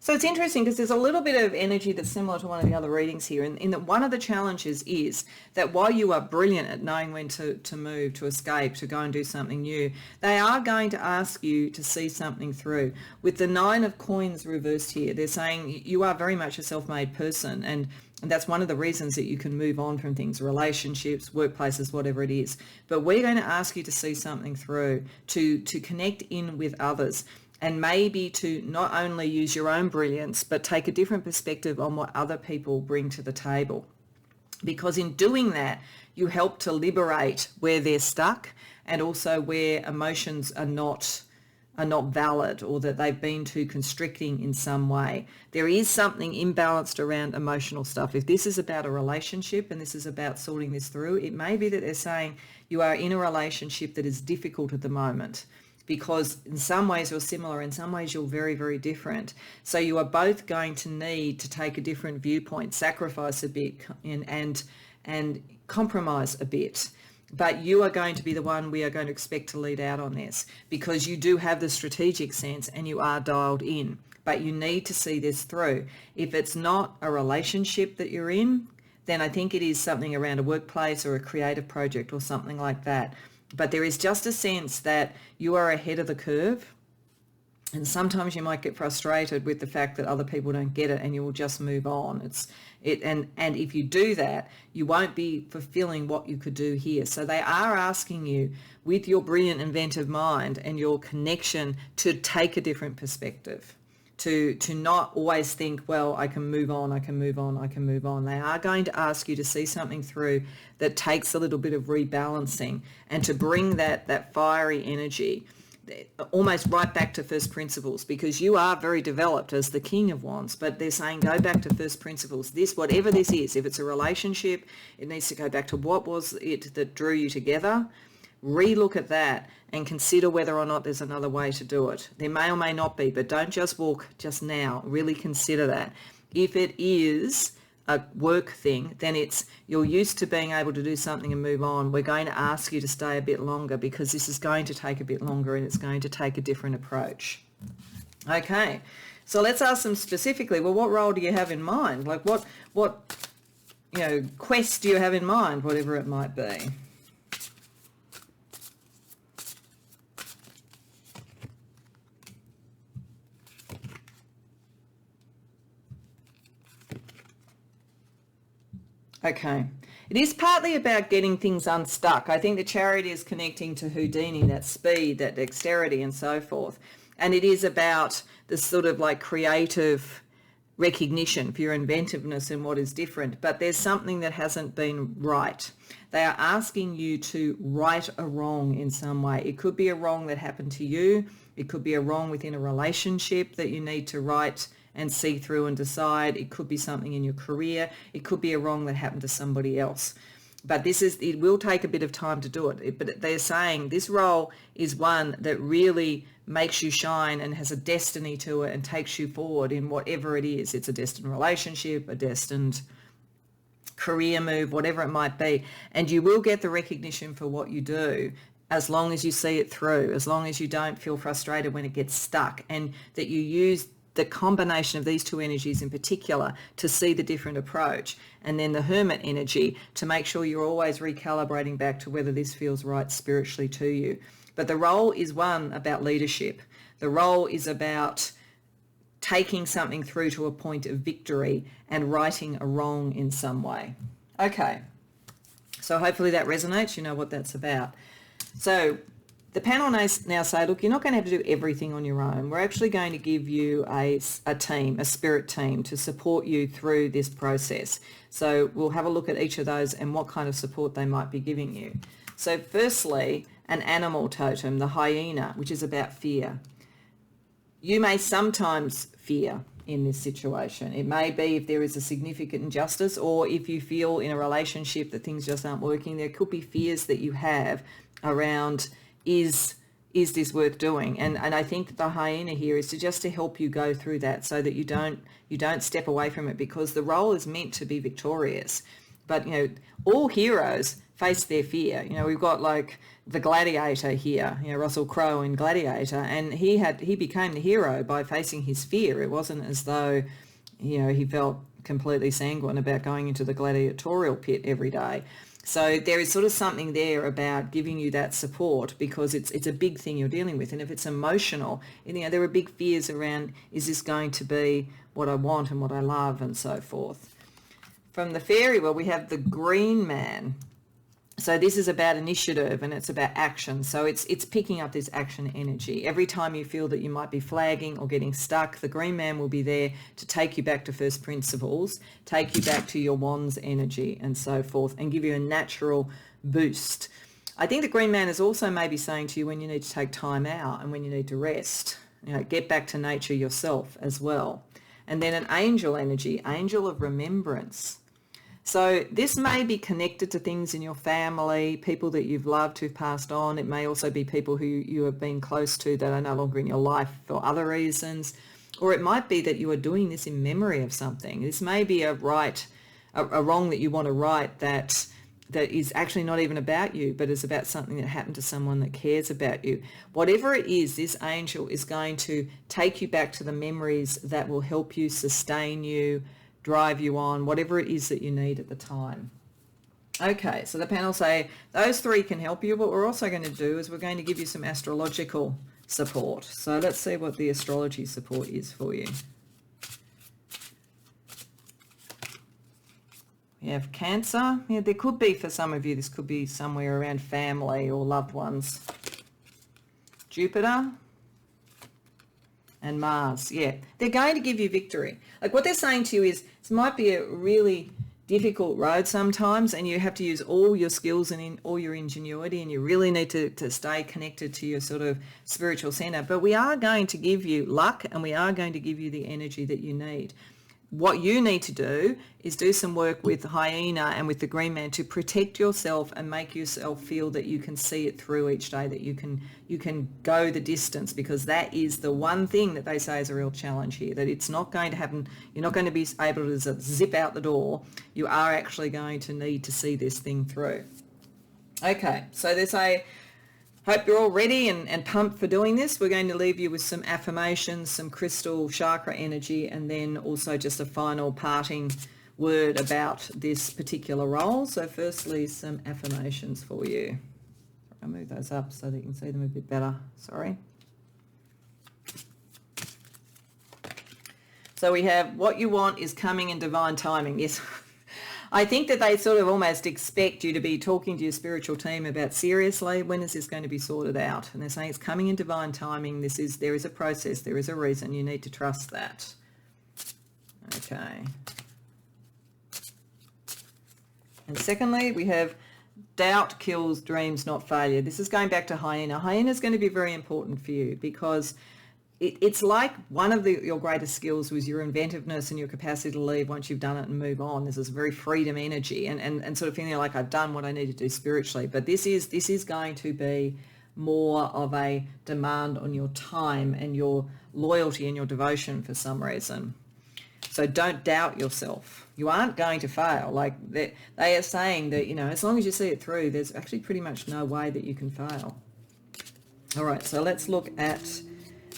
So it's interesting because there's a little bit of energy that's similar to one of the other readings here, in that one of the challenges is that while you are brilliant at knowing when to move, to escape, to go and do something new, they are going to ask you to see something through. With the 9 of coins reversed here, they're saying you are very much a self-made person, and that's one of the reasons that you can move on from things, relationships, workplaces, whatever it is. But we're going to ask you to see something through, to connect in with others, and maybe to not only use your own brilliance, but take a different perspective on what other people bring to the table. Because in doing that, you help to liberate where they're stuck, and also where emotions are not valid, or that they've been too constricting in some way. There is something imbalanced around emotional stuff. If this is about a relationship and this is about sorting this through, it may be that they're saying you are in a relationship that is difficult at the moment, because in some ways you're similar, in some ways you're very, very different. So you are both going to need to take a different viewpoint, sacrifice a bit, and compromise a bit. But you are going to be the one we are going to expect to lead out on this, because you do have the strategic sense and you are dialed in. But you need to see this through. If it's not a relationship that you're in, then I think it is something around a workplace or a creative project or something like that. But there is just a sense that you are ahead of the curve, and sometimes you might get frustrated with the fact that other people don't get it, and you will just move on. And if you do that, you won't be fulfilling what you could do here. So they are asking you, with your brilliant inventive mind and your connection, to take a different perspective. To not always think, well, I can move on, I can move on, I can move on. They are going to ask you to see something through that takes a little bit of rebalancing, and to bring that fiery energy almost right back to first principles, because you are very developed as the King of Wands, but they're saying go back to first principles. This, whatever this is, if it's a relationship, it needs to go back to what was it that drew you together. Relook at that and consider whether or not there's another way to do it. There may or may not be, but don't just walk just now. Really consider that. If it is a work thing, then it's you're used to being able to do something and move on. We're going to ask you to stay a bit longer, because this is going to take a bit longer and it's going to take a different approach. Okay, so let's ask them specifically, well, what role do you have in mind? Like what quest do you have in mind, whatever it might be? Okay. It is partly about getting things unstuck. I think the Chariot is connecting to Houdini, that speed, that dexterity and so forth. And it is about this sort of like creative recognition for your inventiveness and what is different. But there's something that hasn't been right. They are asking you to right a wrong in some way. It could be a wrong that happened to you. It could be a wrong within a relationship that you need to right and see through and decide. It could be something in your career. It could be a wrong that happened to somebody else. But it will take a bit of time to do it. But they're saying this role is one that really makes you shine and has a destiny to it and takes you forward in whatever it is. It's a destined relationship, a destined career move, whatever it might be. And you will get the recognition for what you do, as long as you see it through, as long as you don't feel frustrated when it gets stuck, and that you use the combination of these two energies in particular to see the different approach, and then the Hermit energy to make sure you're always recalibrating back to whether this feels right spiritually to you. But the role is one about leadership. The role is about taking something through to a point of victory and righting a wrong in some way. Okay, so hopefully that resonates. You know what that's about. So the panel now say, look, you're not going to have to do everything on your own. We're actually going to give you a team, a spirit team, to support you through this process. So we'll have a look at each of those and what kind of support they might be giving you. So firstly, an animal totem, the hyena, which is about fear. You may sometimes fear in this situation. It may be if there is a significant injustice, or if you feel in a relationship that things just aren't working. There could be fears that you have around, is this worth doing? And I think that the hyena here is to help you go through that, so that you don't step away from it, because the role is meant to be victorious. But all heroes face their fear. You know, we've got like the gladiator here, you know, Russell Crowe in Gladiator, and he became the hero by facing his fear. It wasn't as though, you know, he felt completely sanguine about going into the gladiatorial pit every day. So there is sort of something there about giving you that support, because it's a big thing you're dealing with. And if it's emotional, you know, there are big fears around, is this going to be what I want and what I love and so forth. From the fairy world, we have the green man. So this is about initiative and it's about action. So it's picking up this action energy. Every time you feel that you might be flagging or getting stuck, the green man will be there to take you back to first principles, take you back to your wands energy and so forth, and give you a natural boost. I think the green man is also maybe saying to you when you need to take time out and when you need to rest, you know, get back to nature yourself as well. And then an angel energy, angel of remembrance. So this may be connected to things in your family, people that you've loved who've passed on. It may also be people who you have been close to that are no longer in your life for other reasons. Or it might be that you are doing this in memory of something. This may be a wrong that you want to right that is actually not even about you, but is about something that happened to someone that cares about you. Whatever it is, this angel is going to take you back to the memories that will help you, sustain you, drive you on, whatever it is that you need at the time. Okay, so the panel say those three can help you. What we're also going to do is we're going to give you some astrological support. So let's see what the astrology support is for you. We have Cancer. Yeah, there could be, for some of you, this could be somewhere around family or loved ones. Jupiter and Mars. Yeah, they're going to give you victory. Like what they're saying to you is, this might be a really difficult road sometimes, and you have to use all your skills and all your ingenuity, and you really need to stay connected to your sort of spiritual center. But we are going to give you luck, and we are going to give you the energy that you need. What you need to do is do some work with the hyena and with the green man to protect yourself and make yourself feel that you can see it through each day, that you can go the distance, because that is the one thing that they say is a real challenge here, that it's not going to happen. You're not going to be able to zip out the door. You are actually going to need to see this thing through. Okay, so they say, hope you're all ready and pumped for doing this. We're going to leave you with some affirmations, some crystal chakra energy, and then also just a final parting word about this particular role. So firstly, some affirmations for you. I'll move those up so that you can see them a bit better. Sorry. So we have, what you want is coming in divine timing. Yes. I think that they sort of almost expect you to be talking to your spiritual team about, seriously, when is this going to be sorted out? And they're saying it's coming in divine timing. There is a process, there is a reason. You need to trust that. Okay. And secondly, we have doubt kills dreams, not failure. This is going back to hyena. Hyena is going to be very important for you, because it's like one of your greatest skills was your inventiveness and your capacity to leave once you've done it and move on. This is very freedom energy and sort of feeling like I've done what I need to do spiritually. But this is going to be more of a demand on your time and your loyalty and your devotion for some reason. So don't doubt yourself. You aren't going to fail. Like they are saying that, you know, as long as you see it through, there's actually pretty much no way that you can fail. All right, so let's look at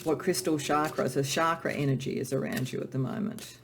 what crystal chakra, so chakra energy is around you at the moment.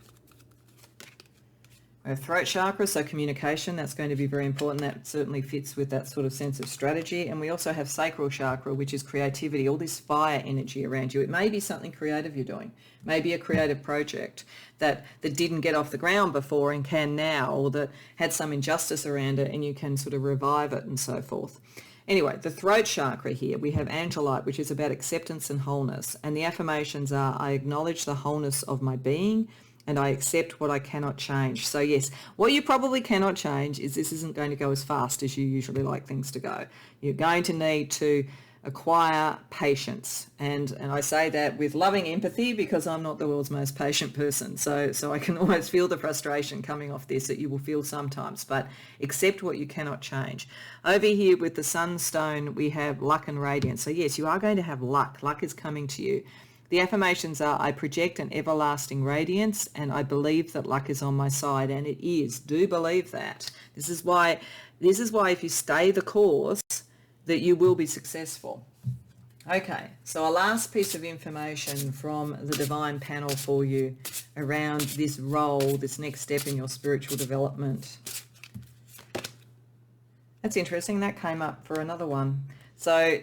We have throat chakra, so communication, that's going to be very important. That certainly fits with that sort of sense of strategy. And we also have sacral chakra, which is creativity, all this fire energy around you. It may be something creative you're doing, maybe a creative project that didn't get off the ground before and can now, or that had some injustice around it and you can sort of revive it and so forth. Anyway, the throat chakra here, we have Angelite, which is about acceptance and wholeness. And the affirmations are, I acknowledge the wholeness of my being and I accept what I cannot change. So yes, what you probably cannot change is this isn't going to go as fast as you usually like things to go. You're going to need to acquire patience. And I say that with loving empathy, because I'm not the world's most patient person. So I can almost feel the frustration coming off this that you will feel sometimes, but accept what you cannot change. Over here with the sunstone, we have luck and radiance. So yes, you are going to have luck. Luck is coming to you. the affirmations are, I project an everlasting radiance and I believe that luck is on my side, and it is. Do believe that. This is why if you stay the course, that you will be successful. Okay, so our last piece of information from the Divine Panel for you around this role, this next step in your spiritual development. That's interesting. That came up for another one. So,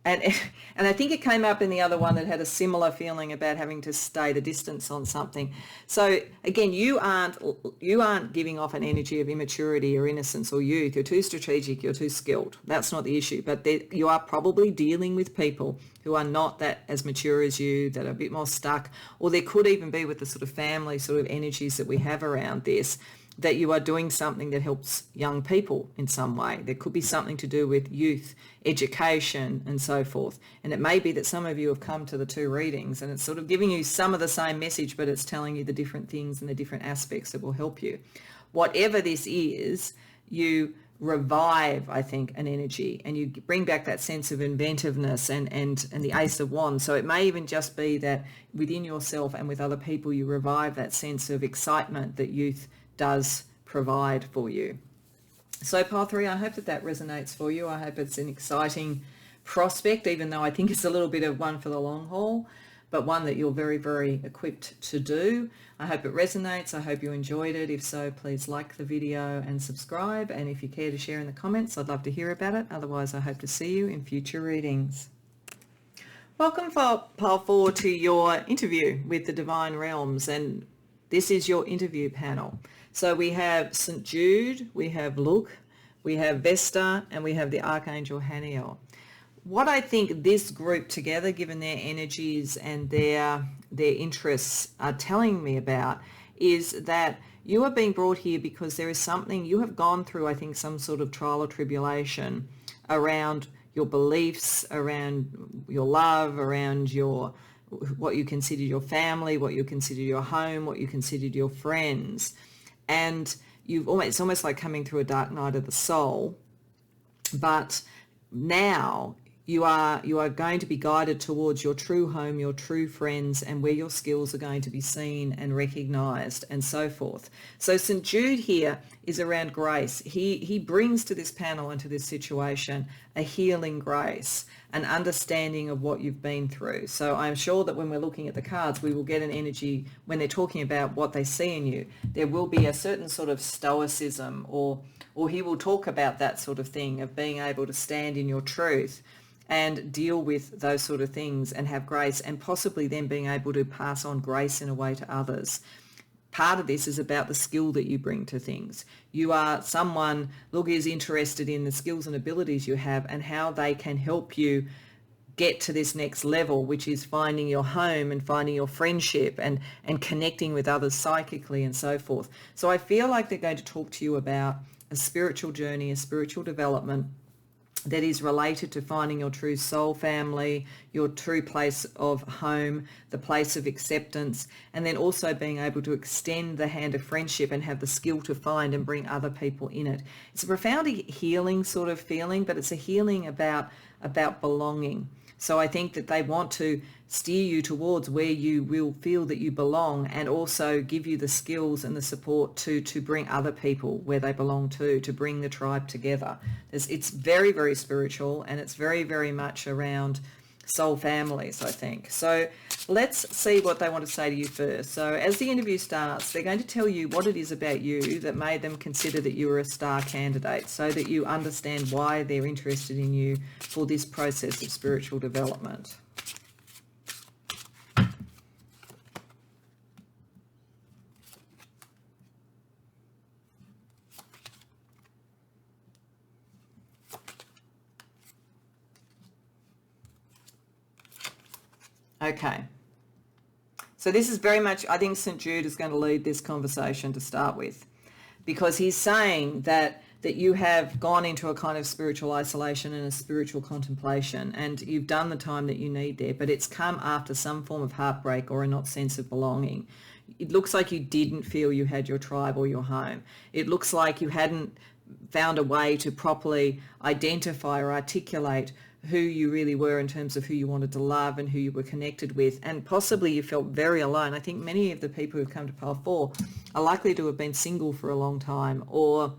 and I think it came up in the other one that had a similar feeling about having to stay the distance on something. So again, you aren't giving off an energy of immaturity or innocence or youth. You're too strategic. You're too skilled. That's not the issue. But you are probably dealing with people who are not that as mature as you, that are a bit more stuck, or there could even be with the sort of family sort of energies that we have around this, that you are doing something that helps young people in some way. There could be something to do with youth, education, and so forth. And it may be that some of you have come to the two readings and it's sort of giving you some of the same message, but it's telling you the different things and the different aspects that will help you. Whatever this is, you revive, I think, an energy, and you bring back that sense of inventiveness and the Ace of Wands. So it may even just be that within yourself and with other people, you revive that sense of excitement that youth does provide for you. So Pile 3, I hope that resonates for you. I hope it's an exciting prospect, even though I think it's a little bit of one for the long haul, but one that you're very, very equipped to do. I hope it resonates. I hope you enjoyed it. If so, please like the video and subscribe. And if you care to share in the comments, I'd love to hear about it. Otherwise, I hope to see you in future readings. Welcome, Pile 4, to your interview with the Divine Realms. And this is your interview panel. So we have St. Jude, we have Luke, we have Vesta, and we have the Archangel Haniel. What I think this group together, given their energies and their interests, are telling me about is that you are being brought here because there is something you have gone through, I think, some sort of trial or tribulation around your beliefs, around your love, around what you consider your family, what you consider your home, what you considered your friends. And it's almost like coming through a dark night of the soul. But now you are going to be guided towards your true home, your true friends, and where your skills are going to be seen and recognized and so forth. So St. Jude here is around grace. He brings to this panel and to this situation a healing grace, an understanding of what you've been through. So I'm sure that when we're looking at the cards, we will get an energy when they're talking about what they see in you. There will be a certain sort of stoicism, or he will talk about that sort of thing of being able to stand in your truth and deal with those sort of things and have grace, and possibly then being able to pass on grace in a way to others. Part of this is about the skill that you bring to things. You are someone, Look is interested in the skills and abilities you have and how they can help you get to this next level, which is finding your home and finding your friendship and connecting with others psychically and so forth. So I feel like they're going to talk to you about a spiritual journey, a spiritual development that is related to finding your true soul family, your true place of home, the place of acceptance, and then also being able to extend the hand of friendship and have the skill to find and bring other people in it. It's a profoundly healing sort of feeling, but it's a healing about belonging. So I think that they want to steer you towards where you will feel that you belong, and also give you the skills and the support to bring other people where they belong to bring the tribe together. It's very, very spiritual, and it's very, very much around soul families, I think. So let's see what they want to say to you first. So as the interview starts, they're going to tell you what it is about you that made them consider that you were a star candidate, so that you understand why they're interested in you for this process of spiritual development. Okay, so this is very much, I think St. Jude is going to lead this conversation to start with, because he's saying that you have gone into a kind of spiritual isolation and a spiritual contemplation, and you've done the time that you need there, but it's come after some form of heartbreak or a not sense of belonging. It looks like you didn't feel you had your tribe or your home. It looks like you hadn't found a way to properly identify or articulate who you really were in terms of who you wanted to love and who you were connected with, and possibly you felt very alone. I think many of the people who've come to pile 4 are likely to have been single for a long time, or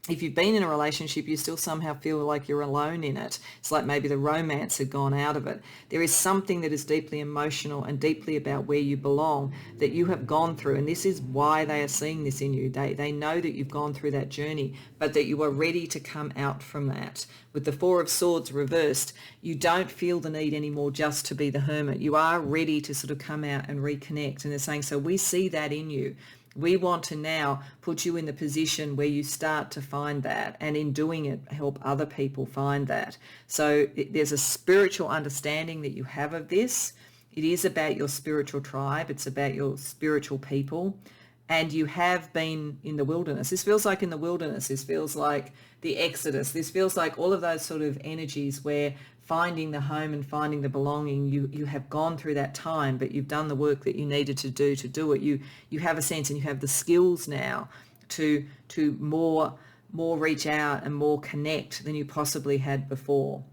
if you've been in a relationship, you still somehow feel like you're alone in it. It's like maybe the romance had gone out of it. There is something that is deeply emotional and deeply about where you belong that you have gone through. And this is why they are seeing this in you. They know that you've gone through that journey, but that you are ready to come out from that. With the 4 of Swords reversed, you don't feel the need anymore just to be the hermit. You are ready to sort of come out and reconnect. And they're saying, so we see that in you. We want to now put you in the position where you start to find that, and in doing it, help other people find that. So there's a spiritual understanding that you have of this. It is about your spiritual tribe. It's about your spiritual people. And you have been in the wilderness. This feels like in the wilderness. This feels like the Exodus. This feels like all of those sort of energies where finding the home and finding the belonging, you have gone through that time, but you've done the work that you needed to do it. You have a sense, and you have the skills now to more reach out and more connect than you possibly had before.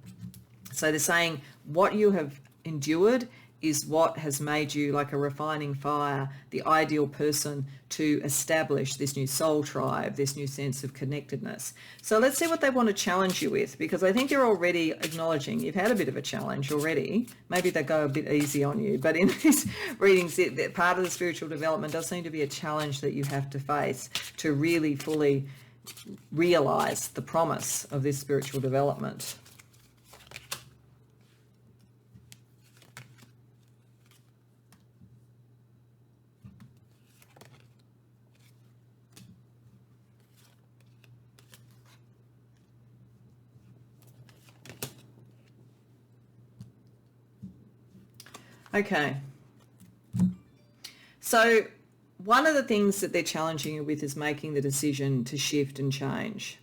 So they're saying what you have endured is what has made you like a refining fire, the ideal person to establish this new soul tribe, this new sense of connectedness. So let's see what they want to challenge you with, because I think you're already acknowledging you've had a bit of a challenge already. Maybe they go a bit easy on you, but in these readings, part of the spiritual development does seem to be a challenge that you have to face to really fully realize the promise of this spiritual development. Okay, so one of the things that they're challenging you with is making the decision to shift and change.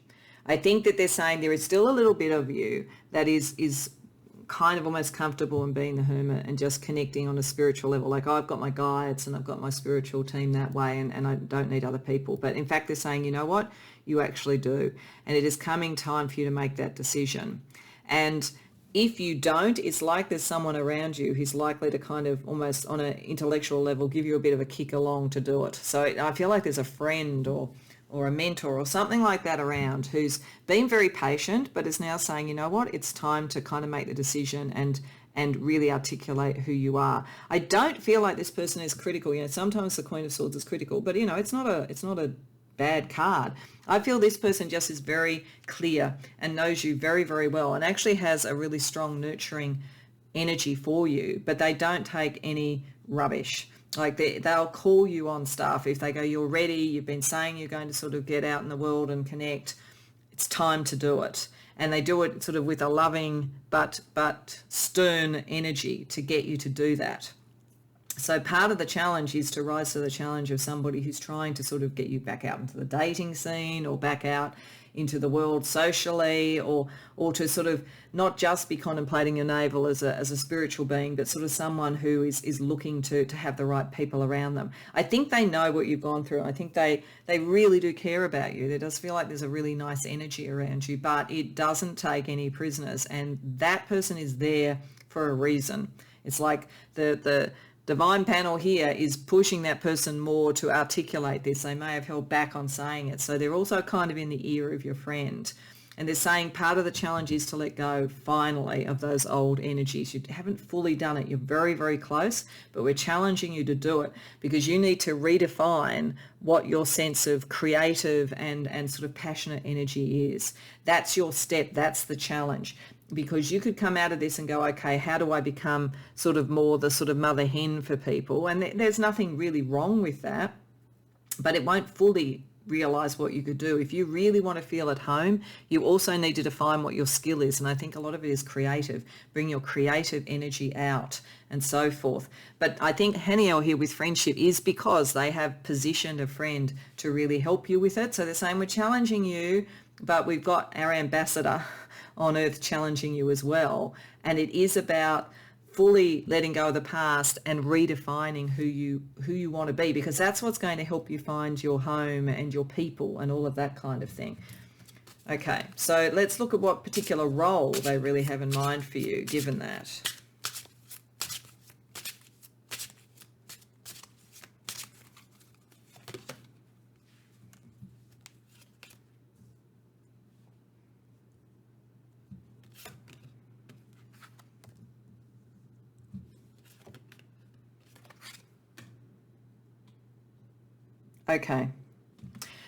I think that they're saying there is still a little bit of you that is kind of almost comfortable in being the hermit and just connecting on a spiritual level. Like, oh, I've got my guides and I've got my spiritual team that way, and I don't need other people. But in fact, they're saying, you know what? You actually do. And it is coming time for you to make that decision. And if you don't, it's like there's someone around you who's likely to kind of almost on an intellectual level give you a bit of a kick along to do it. So I feel like there's a friend or a mentor or something like that around who's been very patient, but is now saying, you know what, it's time to kind of make the decision and really articulate who you are. I don't feel like this person is critical. You know, sometimes the Queen of Swords is critical, but you know, it's not a bad card. I feel this person just is very clear and knows you very, very well, and actually has a really strong nurturing energy for you, but they don't take any rubbish. Like they'll call you on stuff if they go, you're ready, you've been saying you're going to sort of get out in the world and connect, it's time to do it. And they do it sort of with a loving but stern energy to get you to do that. So part of the challenge is to rise to the challenge of somebody who's trying to sort of get you back out into the dating scene or back out into the world socially, or to sort of not just be contemplating your navel as a spiritual being, but sort of someone who is looking to have the right people around them. I think they know what you've gone through. I think they really do care about you. There does feel like there's a really nice energy around you, but it doesn't take any prisoners, and that person is there for a reason. It's like the divine panel here is pushing that person more to articulate this. They may have held back on saying it. So they're also kind of in the ear of your friend. And they're saying part of the challenge is to let go finally of those old energies. You haven't fully done it. You're very, very close, but we're challenging you to do it because you need to redefine what your sense of creative and sort of passionate energy is. That's your step. That's the challenge. Because you could come out of this and go, okay, how do I become sort of more the sort of mother hen for people? And there's nothing really wrong with that, but it won't fully realize what you could do. If you really want to feel at home, you also need to define what your skill is. And I think a lot of it is creative. Bring your creative energy out and so forth. But I think Haniel here with friendship is because they have positioned a friend to really help you with it. So they're saying, we're challenging you, but we've got our ambassador on earth challenging you as well. And it is about fully letting go of the past and redefining who you want to be, because that's what's going to help you find your home and your people and all of that kind of thing. Okay, so let's look at what particular role they really have in mind for you, given that. Okay.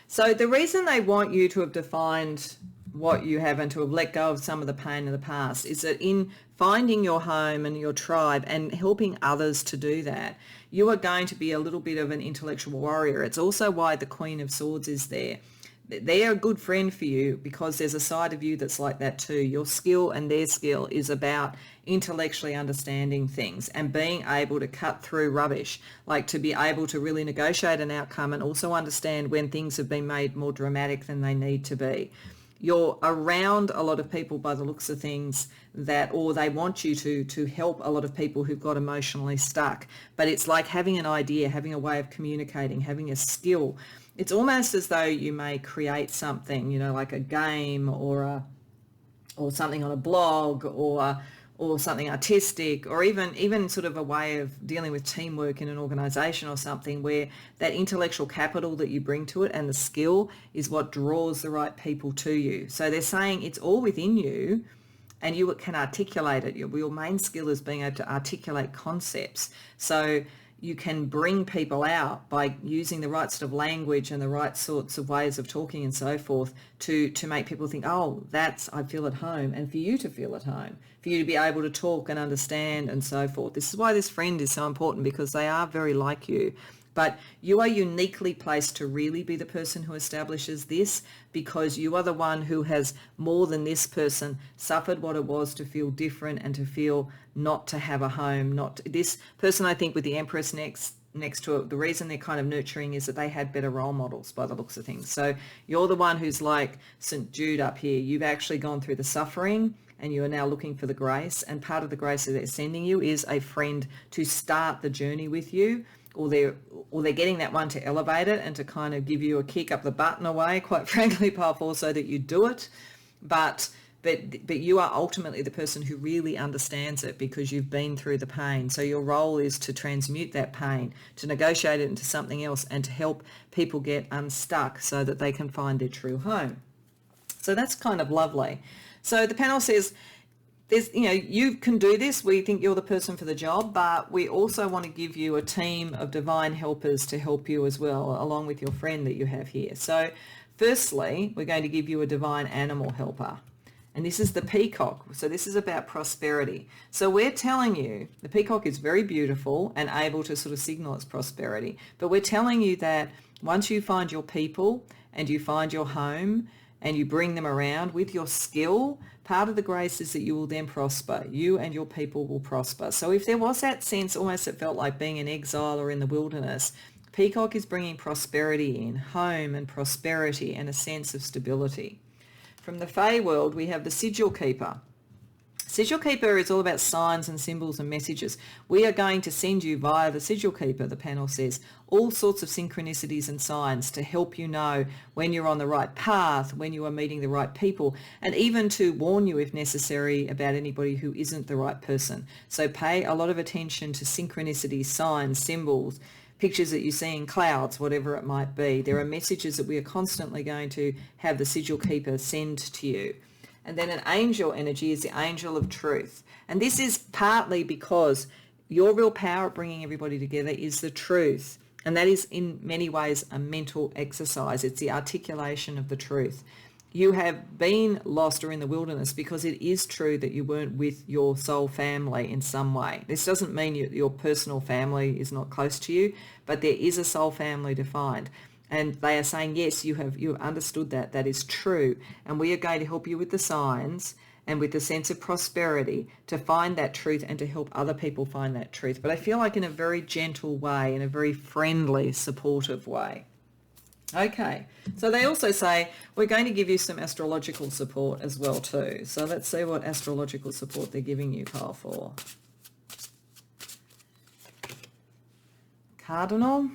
So the reason they want you to have defined what you have and to have let go of some of the pain of the past is that in finding your home and your tribe and helping others to do that, you are going to be a little bit of an intellectual warrior. It's also why the Queen of Swords is there. They're a good friend for you because there's a side of you that's like that too. Your skill and their skill is about intellectually understanding things and being able to cut through rubbish, like to be able to really negotiate an outcome and also understand when things have been made more dramatic than they need to be. You're around a lot of people by the looks of things that, or they want you to help a lot of people who've got emotionally stuck. But it's like having an idea, having a way of communicating, having a skill. It's almost as though you may create something, you know, like a game or something on a blog or something artistic, or even sort of a way of dealing with teamwork in an organization or something, where that intellectual capital that you bring to it and the skill is what draws the right people to you. So they're saying it's all within you and you can articulate it. Your main skill is being able to articulate concepts. So you can bring people out by using the right sort of language and the right sorts of ways of talking and so forth to make people think, oh, I feel at home, and for you to feel at home, for you to be able to talk and understand and so forth. This is why this friend is so important, because they are very like you. But you are uniquely placed to really be the person who establishes this, because you are the one who has, more than this person, suffered what it was to feel different and to feel not to have a home. Not this person, I think, with the Empress next to it, the reason they're kind of nurturing is that they had better role models by the looks of things. So you're the one who's like St. Jude up here. You've actually gone through the suffering and you are now looking for the grace. And part of the grace that they're sending you is a friend to start the journey with you. Or they're getting that one to elevate it and to kind of give you a kick up the butt in a way, quite frankly, powerful, so that you do it. But you are ultimately the person who really understands it, because you've been through the pain. So your role is to transmute that pain, to negotiate it into something else, and to help people get unstuck so that they can find their true home. So that's kind of lovely. So the panel says, you can do this. We think you're the person for the job, but we also want to give you a team of divine helpers to help you as well, along with your friend that you have here. So firstly, we're going to give you a divine animal helper. And this is the peacock. So this is about prosperity. So we're telling you, the peacock is very beautiful and able to sort of signal its prosperity. But we're telling you that once you find your people and you find your home and you bring them around with your skill, part of the grace is that you will then prosper. You and your people will prosper. So if there was that sense, almost it felt like being in exile or in the wilderness, peacock is bringing prosperity in, home and prosperity and a sense of stability. From the Fae world, we have the sigil keeper. Sigil keeper is all about signs and symbols and messages. We are going to send you via the sigil keeper, the panel says, all sorts of synchronicities and signs to help you know when you're on the right path, when you are meeting the right people, and even to warn you if necessary about anybody who isn't the right person. So pay a lot of attention to synchronicities, signs, symbols, pictures that you see in clouds, whatever it might be. There are messages that we are constantly going to have the sigil keeper send to you. And then an angel energy is the angel of truth. And this is partly because your real power of bringing everybody together is the truth. And that is in many ways a mental exercise. It's the articulation of the truth. You have been lost or in the wilderness because it is true that you weren't with your soul family in some way. This doesn't mean your personal family is not close to you, but there is a soul family to find. And they are saying, yes, you have understood that. That is true. And we are going to help you with the signs and with the sense of prosperity to find that truth and to help other people find that truth. But I feel like in a very gentle way, in a very friendly, supportive way. Okay, so they also say we're going to give you some astrological support as well too. So let's see what astrological support they're giving you, pile 4. Cardinal,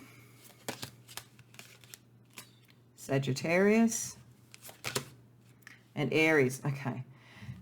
Sagittarius, and Aries. Okay.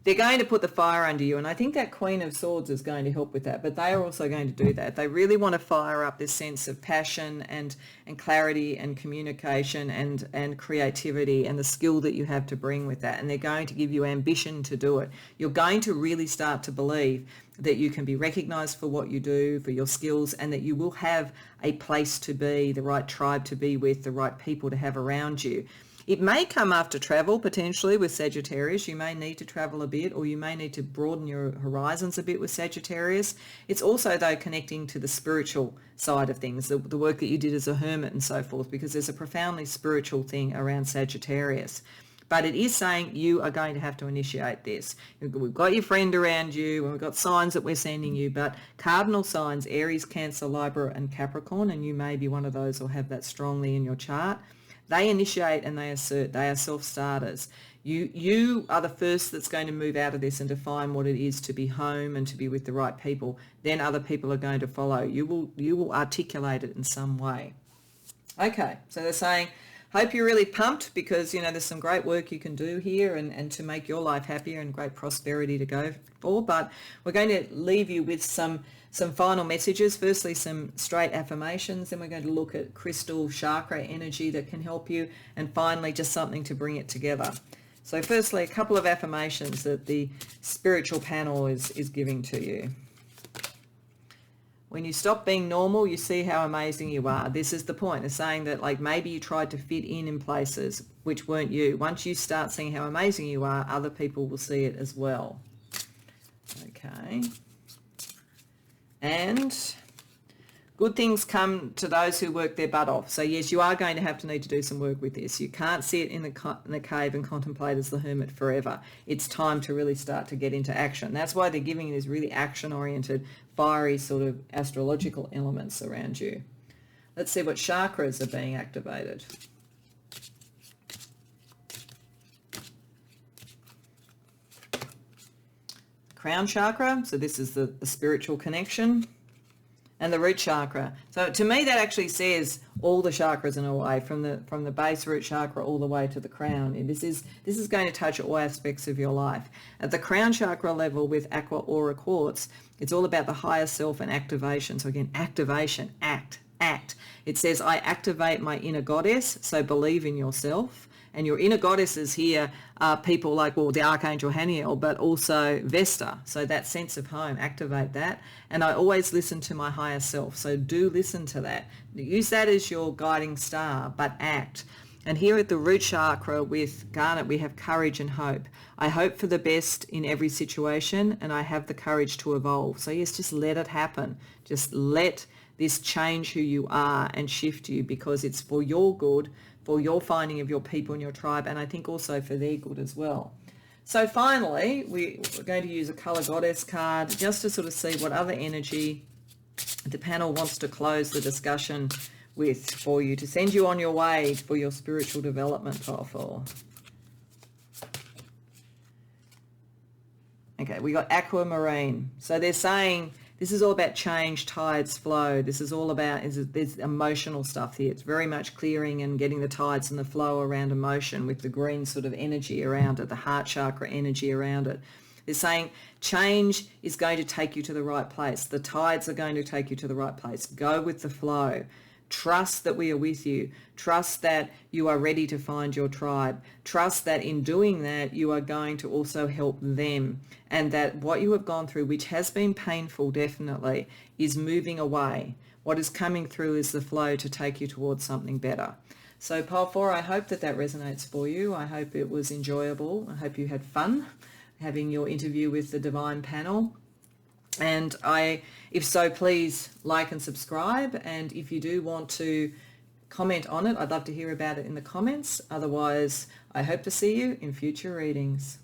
They're going to put the fire under you, and I think that Queen of Swords is going to help with that, but they are also going to do that. They really want to fire up this sense of passion and clarity and communication and creativity and the skill that you have to bring with that, and they're going to give you ambition to do it. You're going to really start to believe that you can be recognised for what you do, for your skills, and that you will have a place to be, the right tribe to be with, the right people to have around you. It may come after travel, potentially, with Sagittarius. You may need to travel a bit, or you may need to broaden your horizons a bit with Sagittarius. It's also, though, connecting to the spiritual side of things, the work that you did as a hermit and so forth, because there's a profoundly spiritual thing around Sagittarius. But it is saying you are going to have to initiate this. We've got your friend around you, and we've got signs that we're sending you, but cardinal signs, Aries, Cancer, Libra, and Capricorn, and you may be one of those or have that strongly in your chart. They initiate and they assert. They are self-starters. You are the first that's going to move out of this and define what it is to be home and to be with the right people. Then other people are going to follow. You will articulate it in some way. Okay, so they're saying, hope you're really pumped because, there's some great work you can do here and to make your life happier and great prosperity to go for. But we're going to leave you with some final messages. Firstly, some straight affirmations. Then we're going to look at crystal chakra energy that can help you. And finally, just something to bring it together. So firstly, a couple of affirmations that the spiritual panel is giving to you. When you stop being normal, you see how amazing you are. This is the point. It's saying that maybe you tried to fit in places which weren't you. Once you start seeing how amazing you are, other people will see it as well. Okay. And good things come to those who work their butt off. So yes, you are going to need to do some work with this. You can't sit in the cave and contemplate as the hermit forever. It's time to really start to get into action. That's why they're giving you these really action-oriented, fiery sort of astrological elements around you. Let's see what chakras are being activated. Crown chakra, so this is the spiritual connection, and the root chakra. So to me that actually says all the chakras in a way, from the base root chakra all the way to the crown. And this is going to touch all aspects of your life. At the crown chakra level with Aqua Aura Quartz, it's all about the higher self and activation. So again, activation, act. It says, I activate my inner goddess, so believe in yourself. And your inner goddesses here are people like, the Archangel Haniel, but also Vesta. So that sense of home, activate that. And I always listen to my higher self. So do listen to that. Use that as your guiding star, but act. And here at the root chakra with Garnet, we have courage and hope. I hope for the best in every situation, and I have the courage to evolve. So yes, just let it happen. Just let this change who you are and shift you, because it's for your good, for your finding of your people and your tribe, and I think also for their good as well. So finally, we're going to use a colour goddess card just to sort of see what other energy the panel wants to close the discussion with for you, to send you on your way for your spiritual development for. Okay, we got aquamarine. So they're saying this is all about change, tides, flow. This is all about, there's emotional stuff here. It's very much clearing and getting the tides and the flow around emotion with the green sort of energy around it, the heart chakra energy around it. They're saying change is going to take you to the right place. The tides are going to take you to the right place. Go with the flow. Trust that we are with you. Trust that you are ready to find your tribe. Trust that in doing that, you are going to also help them, and that what you have gone through, which has been painful definitely, is moving away. What is coming through is the flow to take you towards something better. So Pile 4, I hope that resonates for you. I hope it was enjoyable. I hope you had fun having your interview with the Divine Panel. And if so, please like and subscribe. And if you do want to comment on it, I'd love to hear about it in the comments. Otherwise, I hope to see you in future readings.